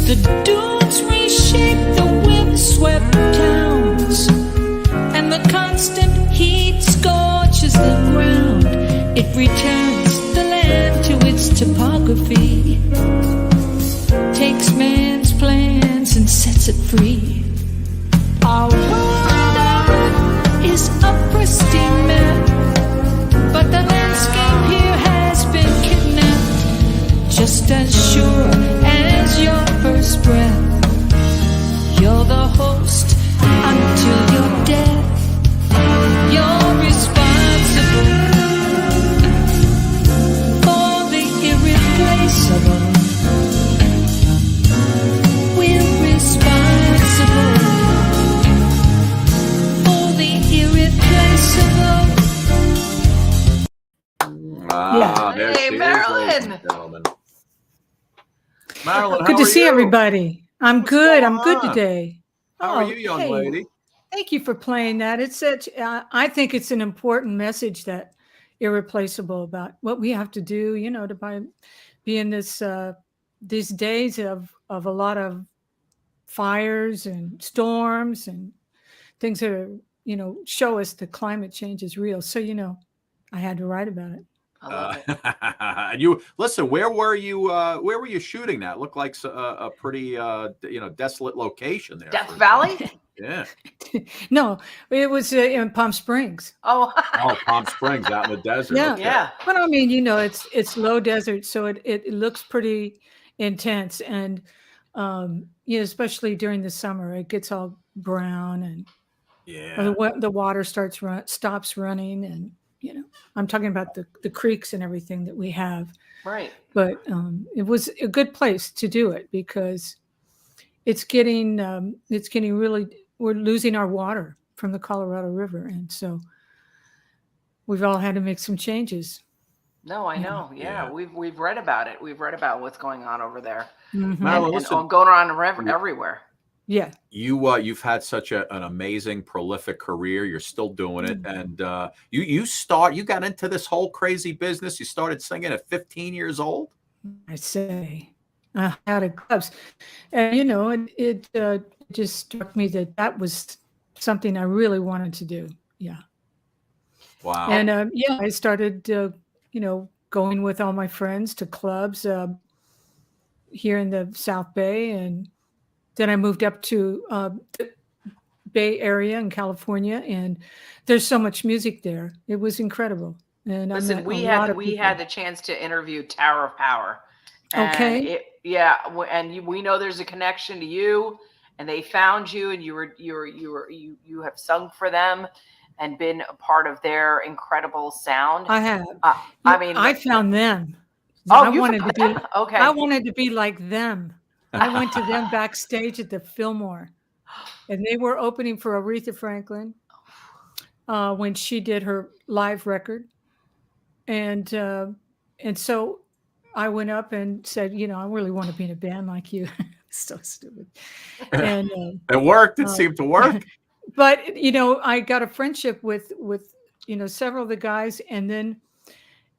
The dunes reshape the wind-swept towns, and the constant heat scorches the ground. It returns the land to its topography, takes man's plans and sets it free. Our world is a pristine map, but the landscape here has been kidnapped. Just as sure as your first breath, you're the host until your death. You're responsible for the irreplaceable. We're responsible for the irreplaceable. There she is, ladies and gentlemen. Marilyn, good to see you? everybody. I'm good. I'm good today. How are you, young lady? Thank you for playing that. It's such. I think it's an important message that irreplaceable about what we have to do. To be in this these days of a lot of fires and storms and things that are show us that climate change is real. So I had to write about it. I love it. You listen. Where were you? Where were you shooting that? Looked like a pretty desolate location there. Death Valley. Yeah. No, it was in Palm Springs. Oh, Palm Springs out in the desert. Yeah, okay. Yeah. But I mean, it's low desert, so it looks pretty intense, and especially during the summer, it gets all brown, and the water stops running, and I'm talking about the creeks and everything that we have. Right. But it was a good place to do it because it's getting really. We're losing our water from the Colorado River. And so we've all had to make some changes. No, I know. Yeah, we've read about it. We've read about what's going on over there, Marilyn, and listen, going on everywhere. Yeah. you've had such an amazing, prolific career. You're still doing it, and you got into this whole crazy business. You started singing at 15 years old. I say, out of clubs, and it just struck me that was something I really wanted to do. Yeah. Wow. And I started, going with all my friends to clubs here in the South Bay, and then I moved up to the Bay Area in California, and there's so much music there. It was incredible, and I Listen, met we a lot had of we people. had the chance to interview Tower of Power, and Okay. we know there's a connection to you, and they found you, and you have sung for them, and been a part of their incredible sound. I have. I mean, I found them. Oh, I you wanted to found be. them? Okay. I wanted to be like them. I went to them backstage at the Fillmore, and they were opening for Aretha Franklin when she did her live record, and so I went up and said, I really want to be in a band like you. So stupid. And It worked. It seemed to work. but I got a friendship with several of the guys, and then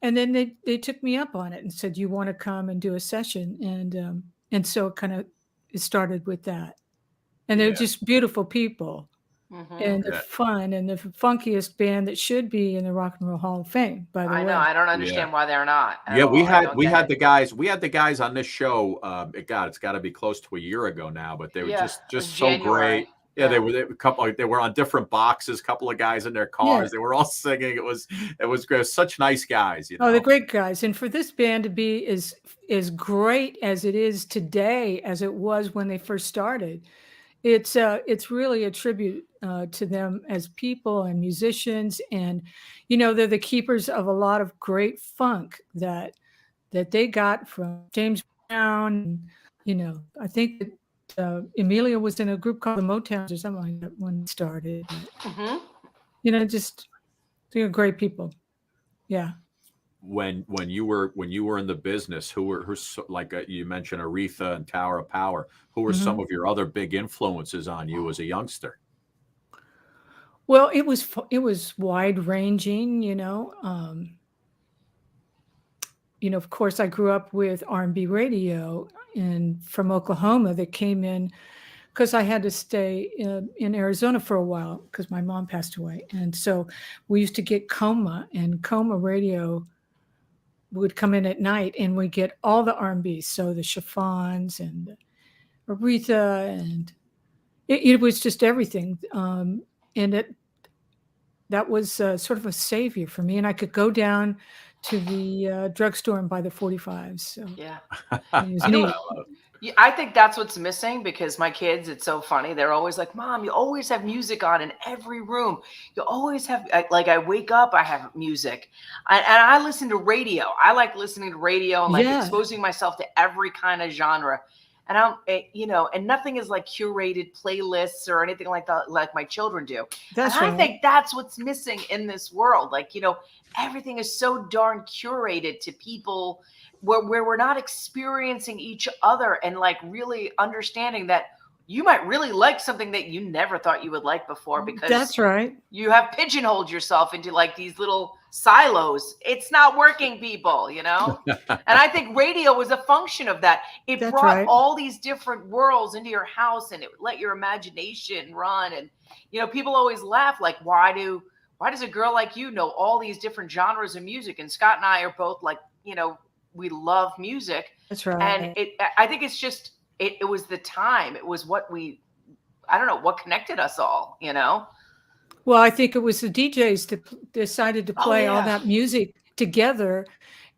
they took me up on it and said, you want to come and do a session, and so it started with that, and they're just beautiful people, and they're fun, and the funkiest band that should be in the Rock and Roll Hall of Fame, by the way. I know. I don't understand why they're not. Yeah, we had the guys on this show. It's got to be close to a year ago now, but they were just so January. great. Yeah, they were on different boxes. Couple of guys in their cars. Yeah. They were all singing. It was great. Such nice guys. Oh, they're great guys. And for this band to be as great as it is today as it was when they first started, it's really a tribute to them as people and musicians, and they're the keepers of a lot of great funk that they got from James Brown. I think that Emilia was in a group called the Motowns or something like that when it started. Just they're great people. Yeah. When you were in the business, who's like you mentioned Aretha and Tower of Power, who were some of your other big influences on you as a youngster? Well, it was wide ranging, of course I grew up with R&B radio and from Oklahoma that came in because I had to stay in Arizona for a while because my mom passed away. And so we used to get Coma, and Coma radio would come in at night, and we get all the R&B. So the Chiffons and Aretha, and it was just everything. And that was sort of a savior for me. And I could go down to the drugstore and buy the 45s. So yeah. It was neat. I think that's what's missing, because my kids, it's so funny. They're always like, Mom, you always have music on in every room. You always have, I wake up, I have music. And I listen to radio. I like listening to radio and exposing myself to every kind of genre. And and nothing is like curated playlists or anything like that, like my children do. That's and right. I think that's what's missing in this world. Like, everything is so darn curated to people where we're not experiencing each other and like really understanding that you might really like something that you never thought you would like before, because that's right. You have pigeonholed yourself into like these little silos. It's not working, people, And I think radio was a function of that. It That's brought right. all these different worlds into your house, and it let your imagination run. And, people always laugh, like, why does a girl like you know all these different genres of music? And Scott and I are both like, we love music. That's right. And I think it's just, it was the time. It was what I don't know, what connected us all, Well, I think it was the DJs that decided to play all that music together.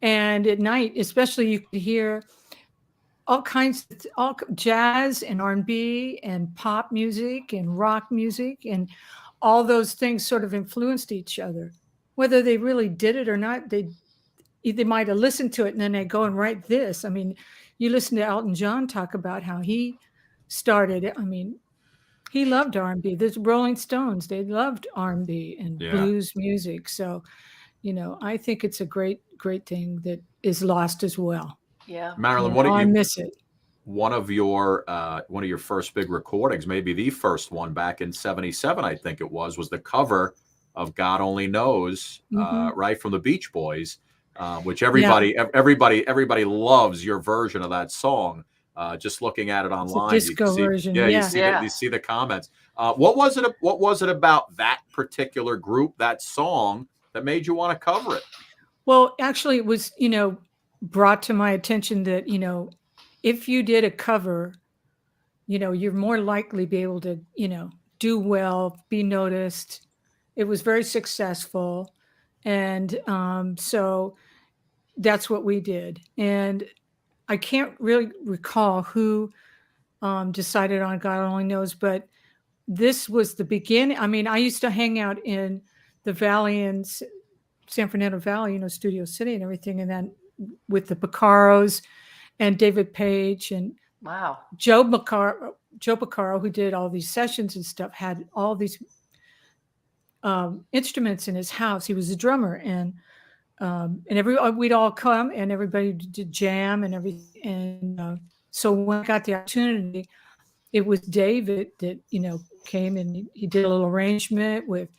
And at night, especially, you could hear all kinds of jazz and R&B and pop music and rock music, and all those things sort of influenced each other. Whether they really did it or not, they might have listened to it and then they go and write this. I mean, you listen to Elton John talk about how he started it. I mean, he loved R&B. There's Rolling Stones. They loved R&B and blues music. So, I think it's a great great thing that is lost as well. Yeah. Marilyn, I miss it. One of your first big recordings, maybe the first one back in '77, I think it was the cover of God Only Knows, right, from the Beach Boys, which everybody loves your version of that song. Just looking at it online, it's a disco version. You see the comments. What was it about that particular group, that song, that made you want to cover it? Well, actually, it was, brought to my attention that, if you did a cover, you're more likely to be able to, do well, be noticed. It was very successful. And so that's what we did. And I can't really recall who decided on God Only Knows, but this was the beginning. I mean, I used to hang out in the Valley in San Fernando Valley, Studio City and everything. And then with the Piccaros and David Page and wow, Joe Piccaro, who did all these sessions and stuff, had all these instruments in his house. He was a drummer, and we'd all come and everybody did jam and everything. And so when I got the opportunity, it was David that came and he did a little arrangement with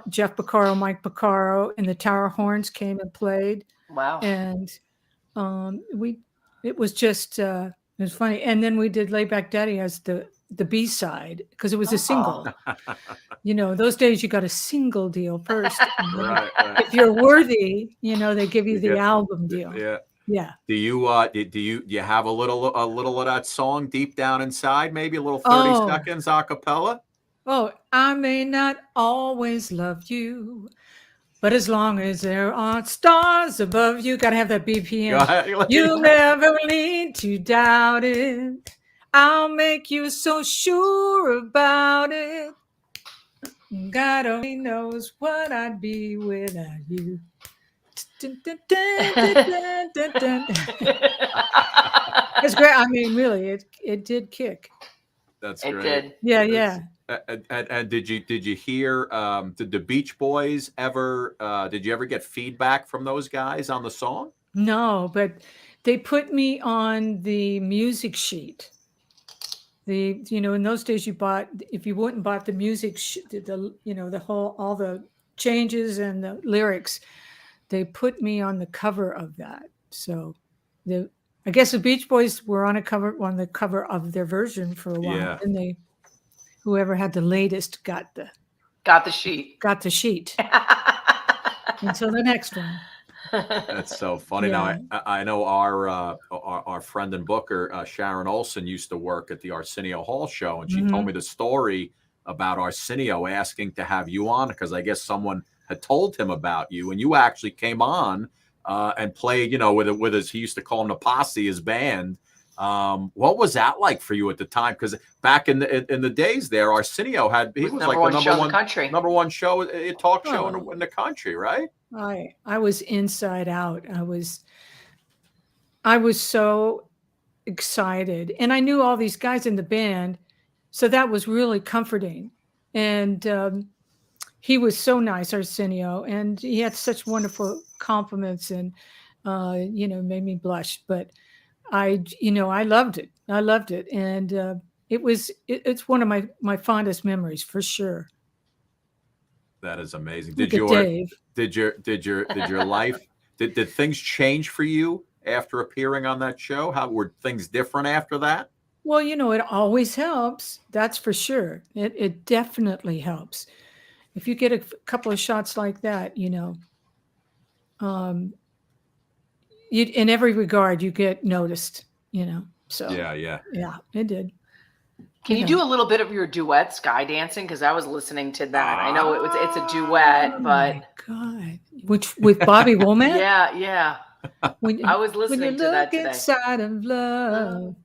Jeff Piccaro, Mike Piccaro, and the Tower Horns came and played. Wow. And it was just it was funny. And then we did Lay Back Daddy as the B-side because it was a single. Those days you got a single deal first. Right. If you're worthy, they give you the album deal. Yeah. Do you have a little of that song deep down inside? Maybe a little 30 seconds a cappella? Oh, I may not always love you, but as long as there are stars above you, gotta have that BPM. You never need to doubt it. I'll make you so sure about it. God only knows what I'd be without you. It's great. I mean, really, it did kick. That's it great. Did. Yeah. And did you hear? Did the Beach Boys ever? Did you ever get feedback from those guys on the song? No, but they put me on the music sheet. In those days if you wouldn't bought the music, all the changes and the lyrics, they put me on the cover of that. So I guess the Beach Boys were on the cover of their version for a while. Yeah. And whoever had the latest got the sheet. Until the next one. That's so funny. Yeah. Now I know our friend and booker Sharon Olson used to work at the Arsenio Hall show, and she told me the story about Arsenio asking to have you on because I guess someone had told him about you, and you actually came on and played, with his. He used to call him the Posse, his band. What was that like for you at the time? Because back in the days there, Arsenio was like the number one show, talk show in the country, right? I was inside out. I was so excited, and I knew all these guys in the band, so that was really comforting. And he was so nice, Arsenio, and he had such wonderful compliments, and made me blush. But I loved it. And it's one of my fondest memories for sure. That is amazing. Did your life, did things change for you after appearing on that show? How were things different after that? Well, it always helps. That's for sure. It definitely helps. If you get a couple of shots like that, in every regard, you get noticed, so. Yeah, it did. Can you do a little bit of your duet sky dancing? Because I was listening to that. I know it's a duet, but my God, which with Bobby Womack? yeah. I was listening to that today. When you look inside of love,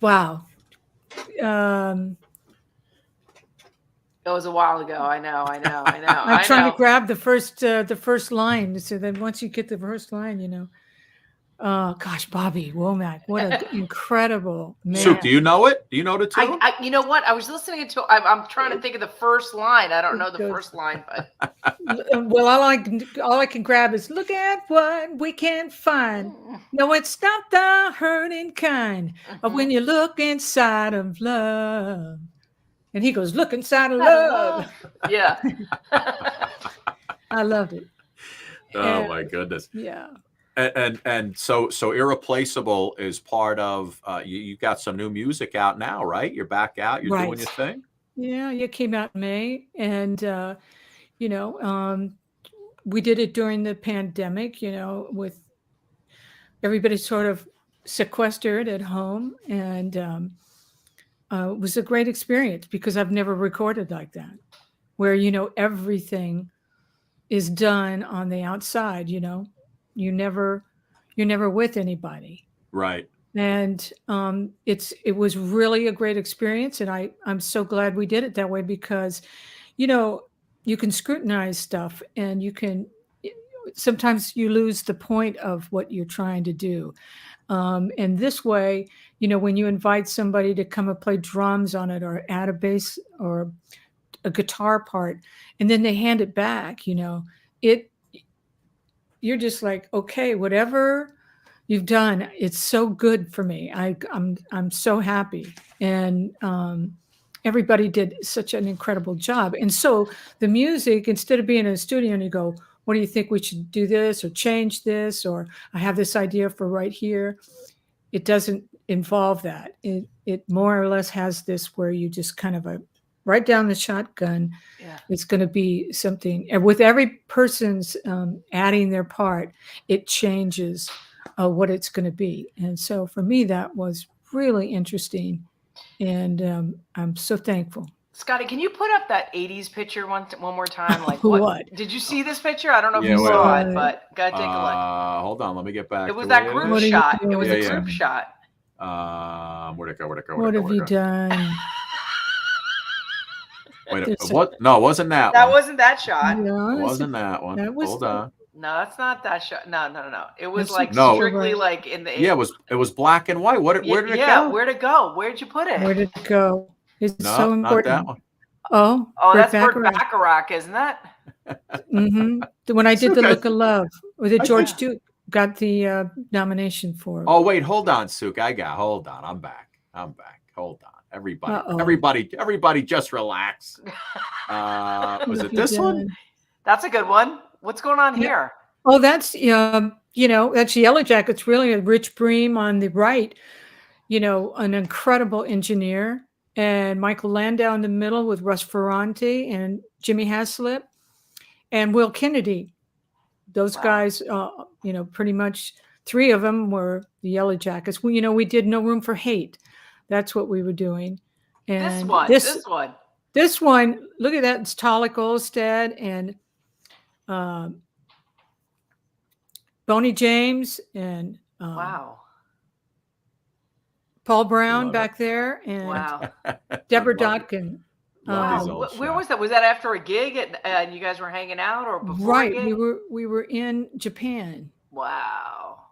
wow. That was a while ago. I know. I'm trying to grab the first line. So then once you get the first line, Gosh, Bobby Womack, what an incredible man. Suk, do you know it? Do you know the tune? You know what? I was listening to. I'm trying to think of the first line. I don't know the first line, but well, all I can grab is look at what we can't find. No, it's not the hurting kind of when you look inside of love. And he goes, look inside of love. Yeah. I loved it. Oh my goodness. Yeah. And so Irreplaceable is part of you got some new music out now, right? You're back out, you're doing your thing. Yeah, it came out in May, and we did it during the pandemic, with everybody sort of sequestered at home, and it was a great experience because I've never recorded like that, where everything is done on the outside. You're never with anybody, right? And it was really a great experience, and I'm so glad we did it that way because you can scrutinize stuff, and sometimes you lose the point of what you're trying to do. And this way, when you invite somebody to come and play drums on it or add a bass or a guitar part, and then they hand it back, you're just like, okay, whatever you've done, it's so good for me. I'm so happy. And everybody did such an incredible job. And so the music, instead of being in a studio and you go, what do you think we should do this or change this? Or I have this idea for right here. It doesn't involve that. It more or less has this where you just kind of right down the shotgun. Yeah. It's going to be something. And with every person's adding their part, it changes what it's going to be. And so for me, that was really interesting. And I'm so thankful. Scotty, can you put up that 80s picture one more time? Like what? Did you see this picture? I don't know if you saw it, but gotta take a look. Hold on, let me get back. It was that group shot. It was a group shot. Where'd it go? What have you done? Wait, what? No, it wasn't that one. That wasn't that shot. No, it wasn't that one. Hold on. No, that's not that shot. No. It was like strictly like in the. Yeah, it was black and white. Where did it go? Yeah, where'd it go? Where'd you put it? Where did it go? It's so important. Not that one. Oh, that's Burt Bacharach, isn't that? Mm-hmm. When I did The Look of Love, or the George Duke got the nomination for. Oh wait, hold on, Suk. Hold on. I'm back. Hold on. Everybody, just relax. Was it this one? That's a good one. What's going on here? Oh, that's that's Yellow Jackets. Really, a Rich Bream on the right. An incredible engineer, and Michael Landau in the middle with Russ Ferranti and Jimmy Haslip and Will Kennedy. Those guys, pretty much three of them were the Yellow Jackets. We did No Room for Hate. That's what we were doing. And this one, look at that. It's Talik Olstead and Boney James and Paul Brown back there and Deborah Dotkin. Where was that? Was that after a gig and you guys were hanging out or before? Right. We were in Japan. Wow.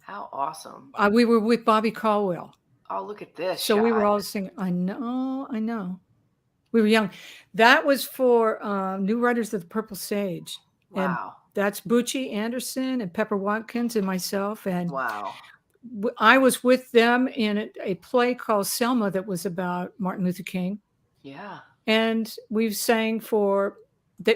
How awesome. We were with Bobby Caldwell. Oh, look at this. So we were all singing. I know. We were young. That was for New Riders of the Purple Sage. Wow. And that's Bucci Anderson and Pepper Watkins and myself. And wow. I was with them in a play called Selma that was about Martin Luther King. Yeah. And we sang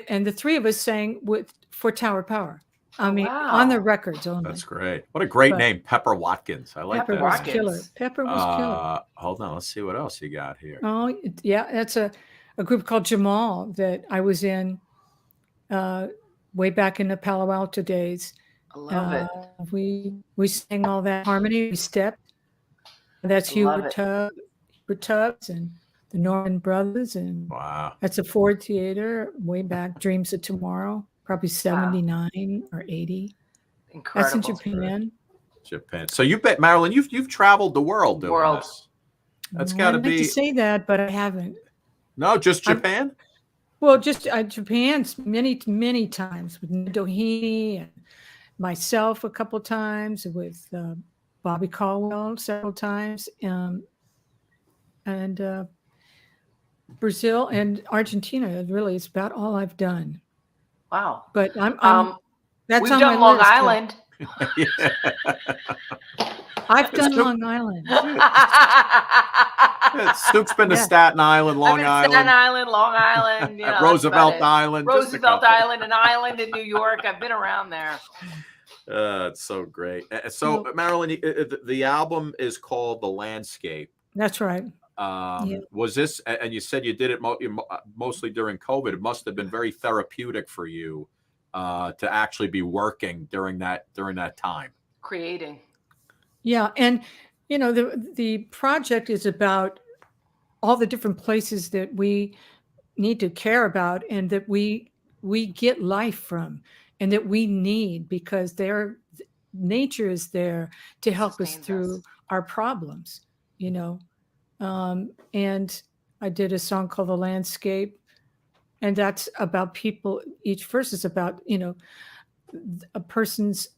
and the three of us sang for Tower Power. On the records only. That's great. What a great name, Pepper Watkins. I like Pepper that. Was killer. Pepper was killer. Hold on, let's see what else you got here. Oh, yeah, that's a group called Jamal that I was in way back in the Palo Alto days. I love it. We sang all that harmony. We stepped. That's Hubert Tubbs and the Norman Brothers, and that's a Ford Theater way back. Dreams of Tomorrow. Probably 79 or 80. Incredible. That's in Japan. Japan. So you bet, Marilyn, you've traveled the world doing this. That's got to be. I hate to say that, but I haven't. No, just Japan. Just Japan's many times with Doheny myself a couple times, with Bobby Caldwell several times, and Brazil and Argentina. Really, it's about all I've done. Wow. But that's we've on done my Long list. Island. I've done Long Island. Sook's been to Staten Island, Long Island. Staten Island, Long Island, you know, Roosevelt Island. Roosevelt Island, an island in New York. I've been around there. It's so great. So, Marilyn, the album is called The Landscape. That's right. Was this, and you said you did it mostly during COVID. It must have been very therapeutic for you to actually be working during that time. Creating. Yeah, and you know, the project is about all the different places that we need to care about, and that we get life from, and that we need, because nature is there to help us through our problems, you know. And I did a song called The Landscape, and that's about people. Each verse is about, you know, a person's,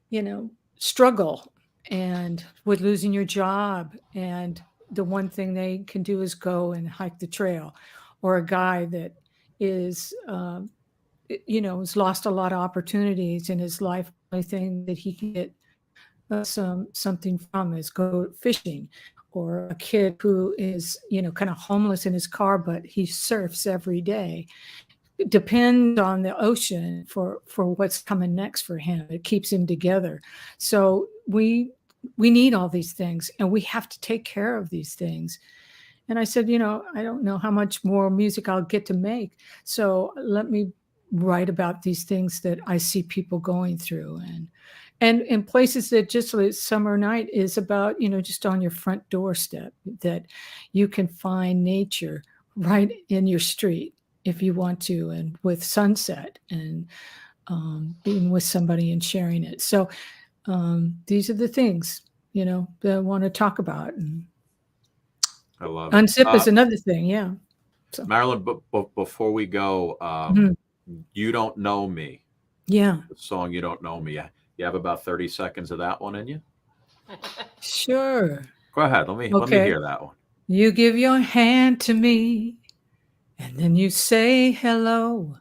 you know, struggle and with losing your job, and the one thing they can do is go and hike the trail, or a guy that is you know, has lost a lot of opportunities in his life. The only thing that he can get something from is go fishing, or a kid who is, you know, kind of homeless in his car, but he surfs every day. It depends on the ocean for what's coming next for him. It keeps him together. So we need all these things, and we have to take care of these things. And I said, you know, I don't know how much more music I'll get to make, so let me write about these things that I see people going through, and in places that just like Summer Night is about, you know, just on your front doorstep, that you can find nature right in your street if you want to, and with sunset, and being with somebody and sharing it. So these are the things, you know, that I want to talk about. And I love Unzip is another thing. Yeah. So. Marilyn, before we go, You Don't Know Me. Yeah. The song You Don't Know Me. You have about 30 seconds of that one in you? Sure. Go ahead. Let me hear that one. You give your hand to me, and then you say hello,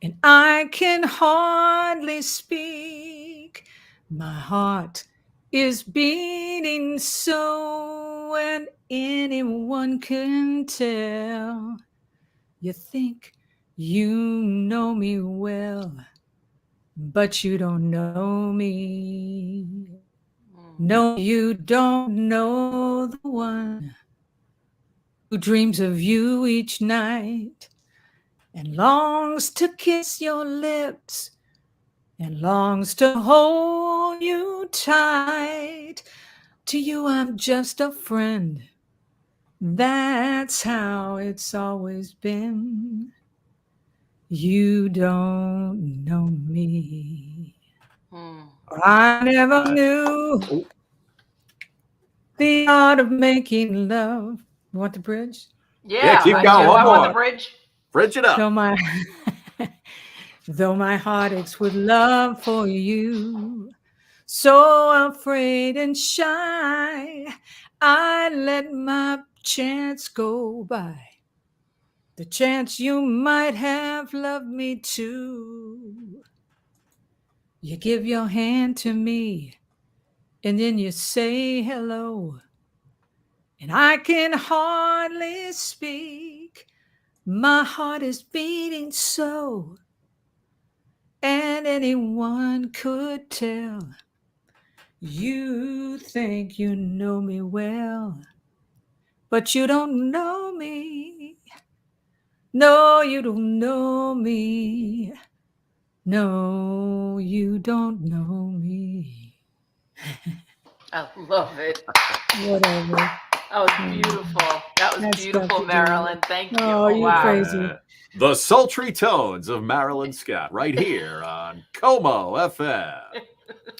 and I can hardly speak. My heart is beating so, and anyone can tell. You think you know me well, but you don't know me. No, you don't know the one who dreams of you each night, and longs to kiss your lips, and longs to hold you tight. To you, I'm just a friend. That's how it's always been. You don't know me. I never knew the art of making love. You want the bridge? Yeah, keep going. I want the bridge. Bridge it up. Though my heart aches with love for you, so afraid and shy, I let my chance go by. The chance you might have loved me too. You give your hand to me, and then you say hello, and I can hardly speak. My heart is beating so, and anyone could tell. You think you know me well, but you don't know me. No, you don't know me. No, you don't know me. I love it. Whatever. That was beautiful. That was beautiful, Marilyn. Thank you. Oh, you're crazy. The sultry tones of Marilyn Scott right here on Como FM.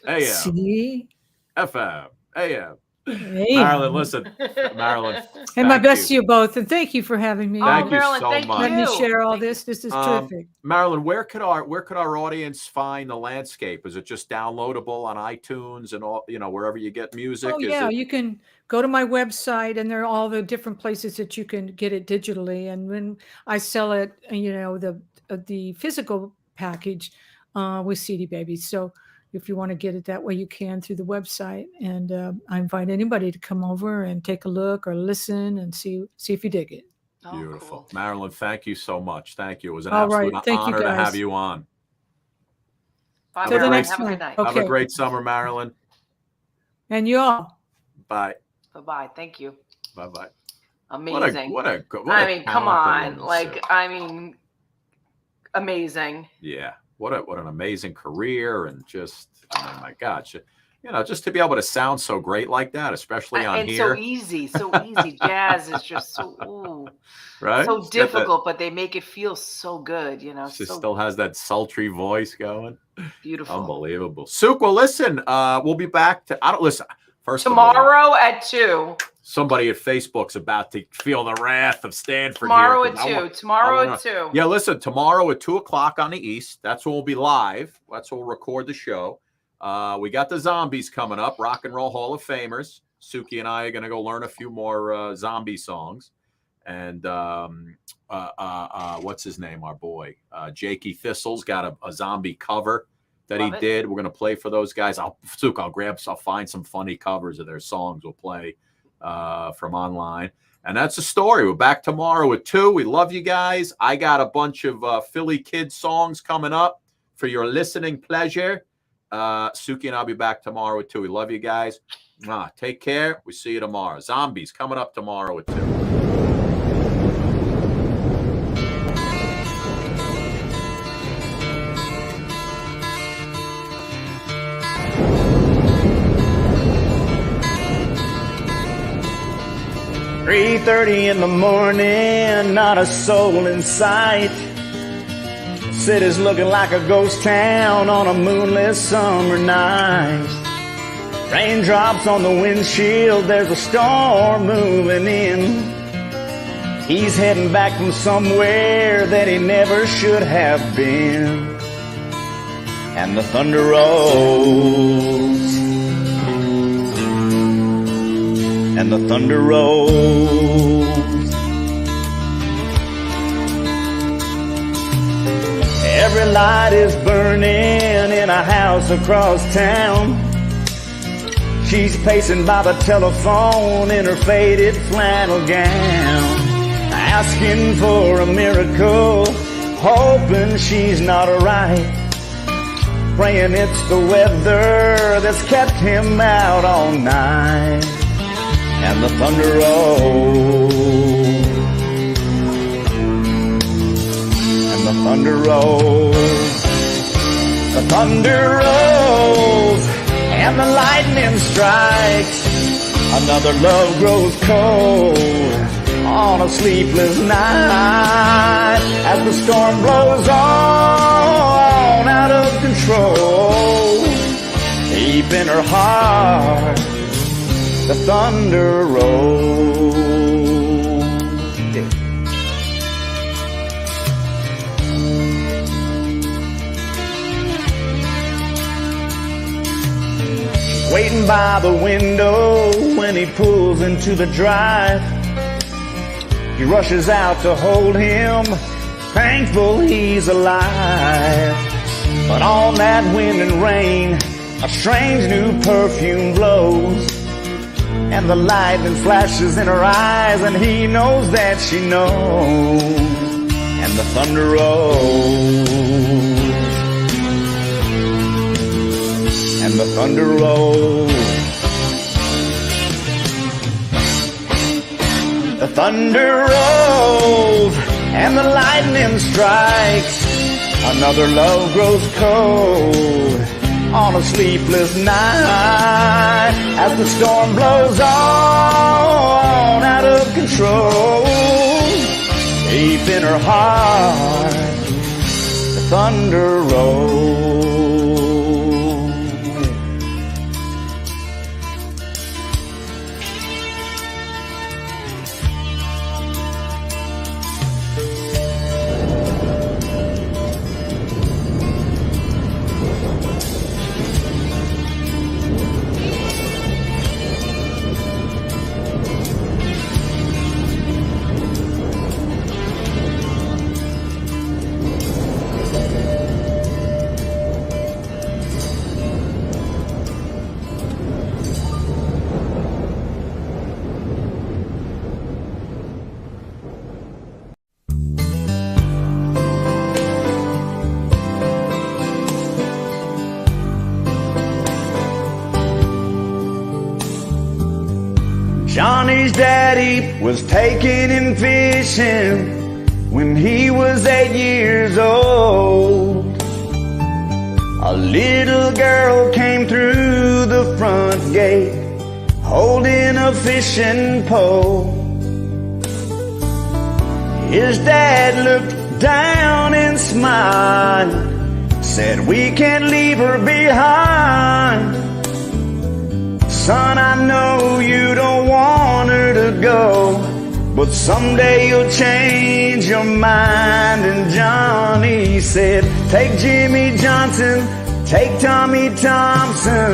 AM. See? FM. AM. Hey. Marilyn, listen, Marilyn. And my thank best to you. you both. And thank you for having me. Thank you Marilyn, so thank much. Let me you. share all Thank this. This is terrific. Marilyn, where could our audience find the landscape? Is it just downloadable on iTunes and all, wherever you get music? Oh, yeah. You can go to my website, and there are all the different places that you can get it digitally. And when I sell it, the physical package with CD Babies. So if you want to get it that way, you can through the website. And I invite anybody to come over and take a look or listen and see if you dig it. Beautiful. Cool. Marilyn, thank you so much. Thank you. It was an All absolute right. Thank honor you, to guys. have you on. Bye, Till the Marilyn. next Have a one. good night. Have a Okay. great summer, Marilyn. And you all. Bye. Bye-bye. Thank you. Bye-bye. Amazing. What a come on. talented woman, Sue. Amazing. Yeah. What an amazing career, and just, oh my God. Just to be able to sound so great like that, especially on here. And so easy. Jazz is just so, right? So difficult, but they make it feel so good, She still has that sultry voice going. Beautiful. Unbelievable. Suk, well, listen, we'll be back first tomorrow at 2. Somebody at Facebook's about to feel the wrath of Stanford tomorrow here. At 2. Tomorrow at 2. Yeah, listen, tomorrow at 2:00 on the East. That's when we'll be live. That's when we'll record the show. We got the zombies coming up, Rock and Roll Hall of Famers. Suki and I are going to go learn a few more zombie songs. And what's his name, our boy? Jakey Thistle's got a zombie cover that he did. We're going to play for those guys. I'll find some funny covers of their songs. We'll play from online. And that's the story. We're back tomorrow at 2. We love you guys. I got a bunch of Philly Kid songs coming up for your listening pleasure. Suki and I'll be back tomorrow at 2. We love you guys. Take care. We see you tomorrow. Zombies coming up tomorrow at 2. "3:30 in the morning, not a soul in sight. City's looking like a ghost town on a moonless summer night. Raindrops on the windshield, there's a storm moving in. He's heading back from somewhere that he never should have been. And the thunder rolls, and the thunder rolls. Every light is burning in a house across town. She's pacing by the telephone in her faded flannel gown, asking for a miracle, hoping she's not right, praying it's the weather that's kept him out all night. And the thunder rolls, and the thunder rolls, the thunder rolls, and the lightning strikes. Another love grows cold on a sleepless night, as the storm blows on out of control. Deep in her heart, the thunder rolls. Waiting by the window when he pulls into the drive. He rushes out to hold him, thankful he's alive. But on that wind and rain, a strange new perfume blows, and the lightning flashes in her eyes, and he knows that she knows. And the thunder rolls, and the thunder rolls. The thunder rolls, and the lightning strikes. Another love grows cold on a sleepless night, as the storm blows on out of control. Deep in her heart, the thunder rolls. Johnny's daddy was taking him fishing when he was 8 years old. A little girl came through the front gate holding a fishing pole. His dad looked down and smiled, said, "We can't leave her behind. Son, I know you don't want her to go, but someday you'll change your mind." And Johnny said, "Take Jimmy Johnson, take Tommy Thompson,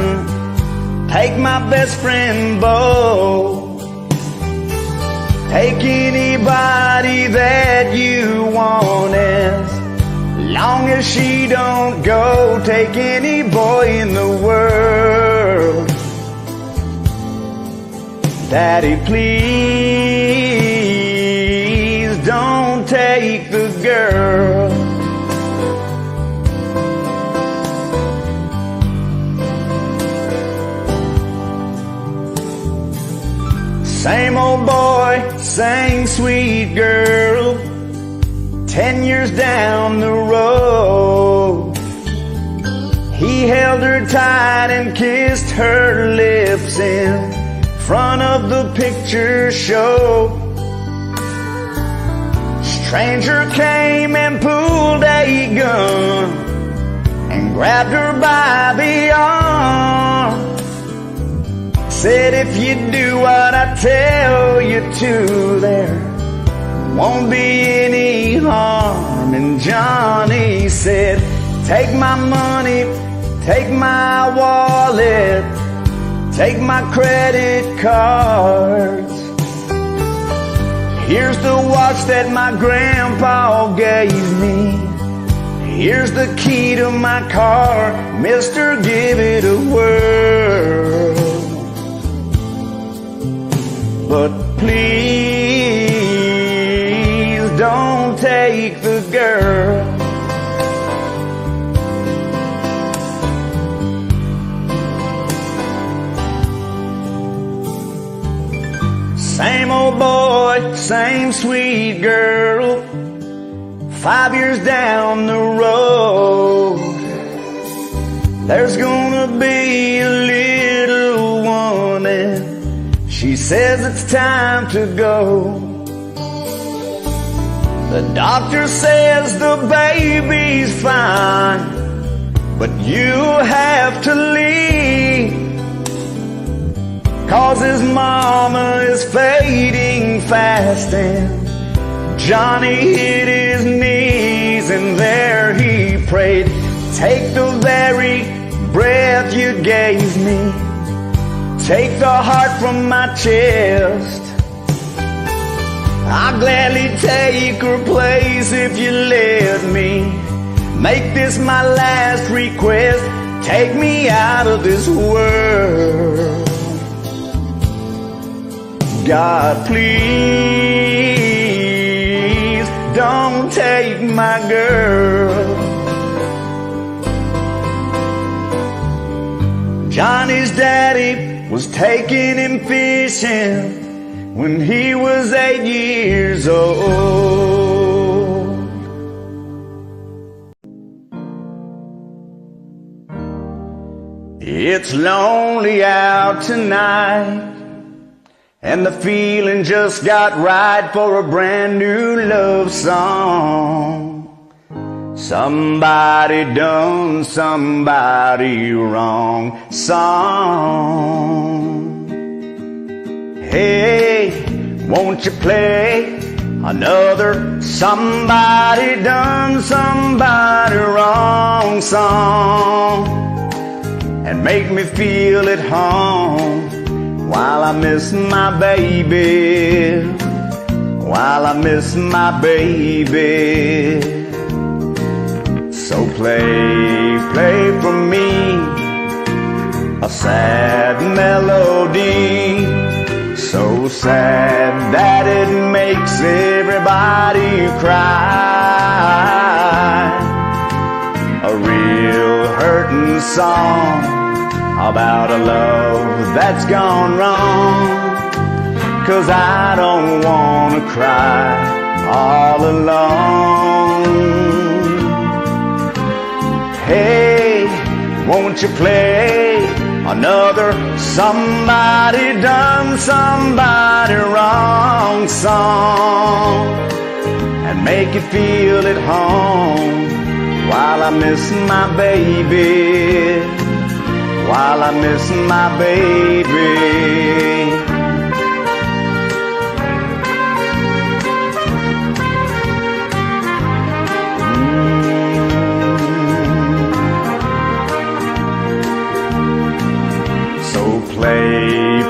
take my best friend Bo. Take anybody that you want, as long as she don't go. Take any boy in the world. Daddy, please don't take the girl." Same old boy, same sweet girl, 10 years down the road. He held her tight and kissed her lips in front of the picture show. Stranger came and pulled a gun and grabbed her by the arm. Said, "If you do what I tell you to, there won't be any harm." And Johnny said, "Take my money, take my wallet, take my credit cards. Here's the watch that my grandpa gave me. Here's the key to my car. Mister, give it a whirl. But please don't take the girl." Same old boy, same sweet girl, 5 years down the road. There's gonna be a little one, and she says it's time to go. The doctor says the baby's fine, but you have to leave, 'cause his mama is fading fast. And Johnny hit his knees and there he prayed, "Take the very breath you gave me. Take the heart from my chest. I'll gladly take her place if you let me. Make this my last request. Take me out of this world. God, please don't take my girl." Johnny's daddy was taking him fishing when he was 8 years old. It's lonely out tonight, and the feeling just got right for a brand new love song. Somebody done somebody wrong song. Hey, won't you play another somebody done somebody wrong song and make me feel at home while I miss my baby, while I miss my baby. So play for me a sad melody, so sad that it makes everybody cry. A real hurting song about a love that's gone wrong. 'cause I don't wanna cry all alone. Hey, won't you play another somebody done somebody wrong song and make it feel at home while I miss my baby, while I miss my baby.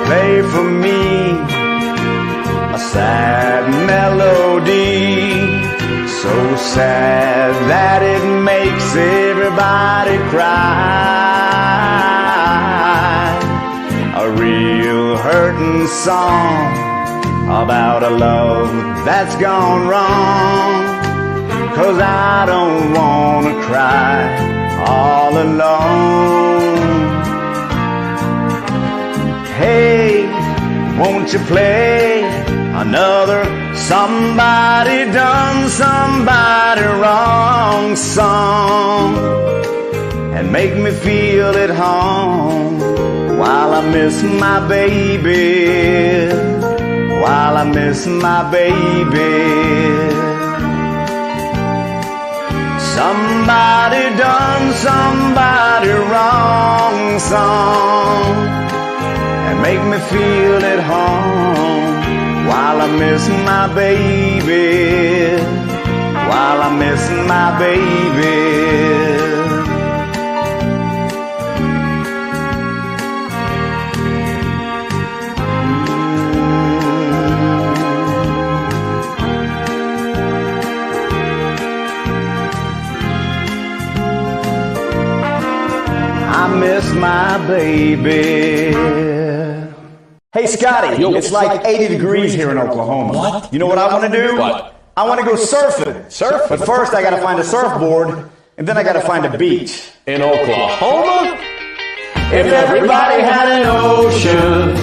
Play for me a sad melody, so sad that it makes everybody cry. A real hurting song about a love that's gone wrong, 'cause I don't wanna cry all alone. Hey, won't you play another somebody done somebody wrong song and make me feel at home while I miss my baby, while I miss my baby. Somebody done somebody wrong song and make me feel at home while I miss my baby, while I miss my baby. I miss my baby. Hey, Scotty, it's like 80 degrees here in Oklahoma. What? You know what I want to do? What? I want to go surfing. Surf? But first, I got to find a surfboard, and then I got to find a beach. In Oklahoma? If everybody had an ocean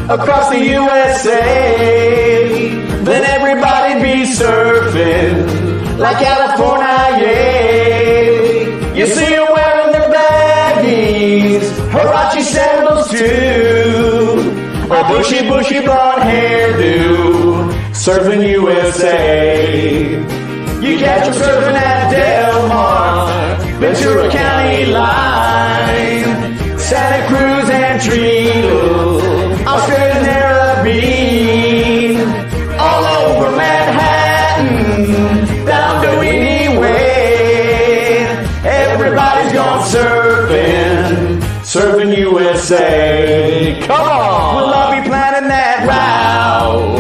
across the USA, then everybody'd be surfing like California, yeah. You see them wearing their baggies, Huarache sandals too, a bushy blonde hairdo, surfing USA. You catch them surfing at Del Mar, Ventura County line, Santa Cruz and Treacle, Australian Caribbean, all over Manhattan, down to Winnie Wade. Everybody's gone surfing, surfing USA. Come on! We'll all be planning that route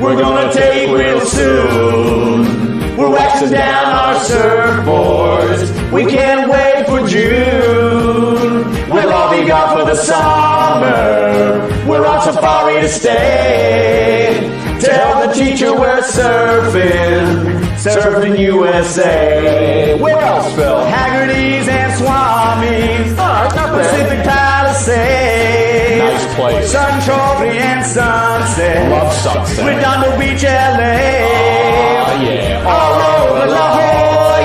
we're gonna take real soon. We're waxing down our surfboards, we can't wait for June. We'll all be gone for the summer, we're on safari to stay. Tell the teacher we're surfing, surfing USA. Where else, Phil? Haggerty's and Swami's, Pacific Palisades. Nice place. Sun Trophy and Sunset. Love Sunset. Redondo Beach, LA. Oh, yeah. All over La Jolla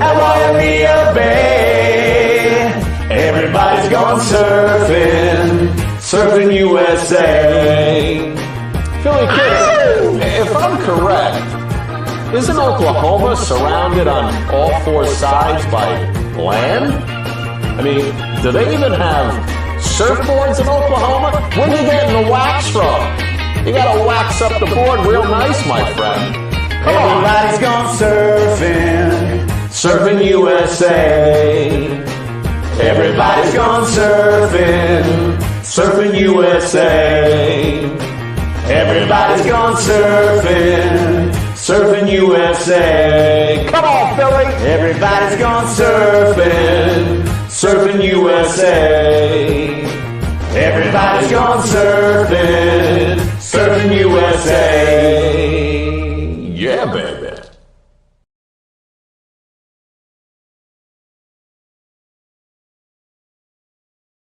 and Waimea Bay. Everybody's gone surfing, surfing USA. Philly Kid, if I'm correct, isn't Oklahoma surrounded on all four sides by land? I mean, do they even have surfboards in Oklahoma? Where are you getting the wax from? You gotta wax up the board real nice, my friend. Come on. Everybody's gone surfing, Surfing USA. everybody's gone surfing, Surfing USA. everybody's gone surfing, Surfing USA. Come on, Philly. everybody's gone surfing, Surfing USA. everybody's gone surfing, Surfing USA. Yeah, baby.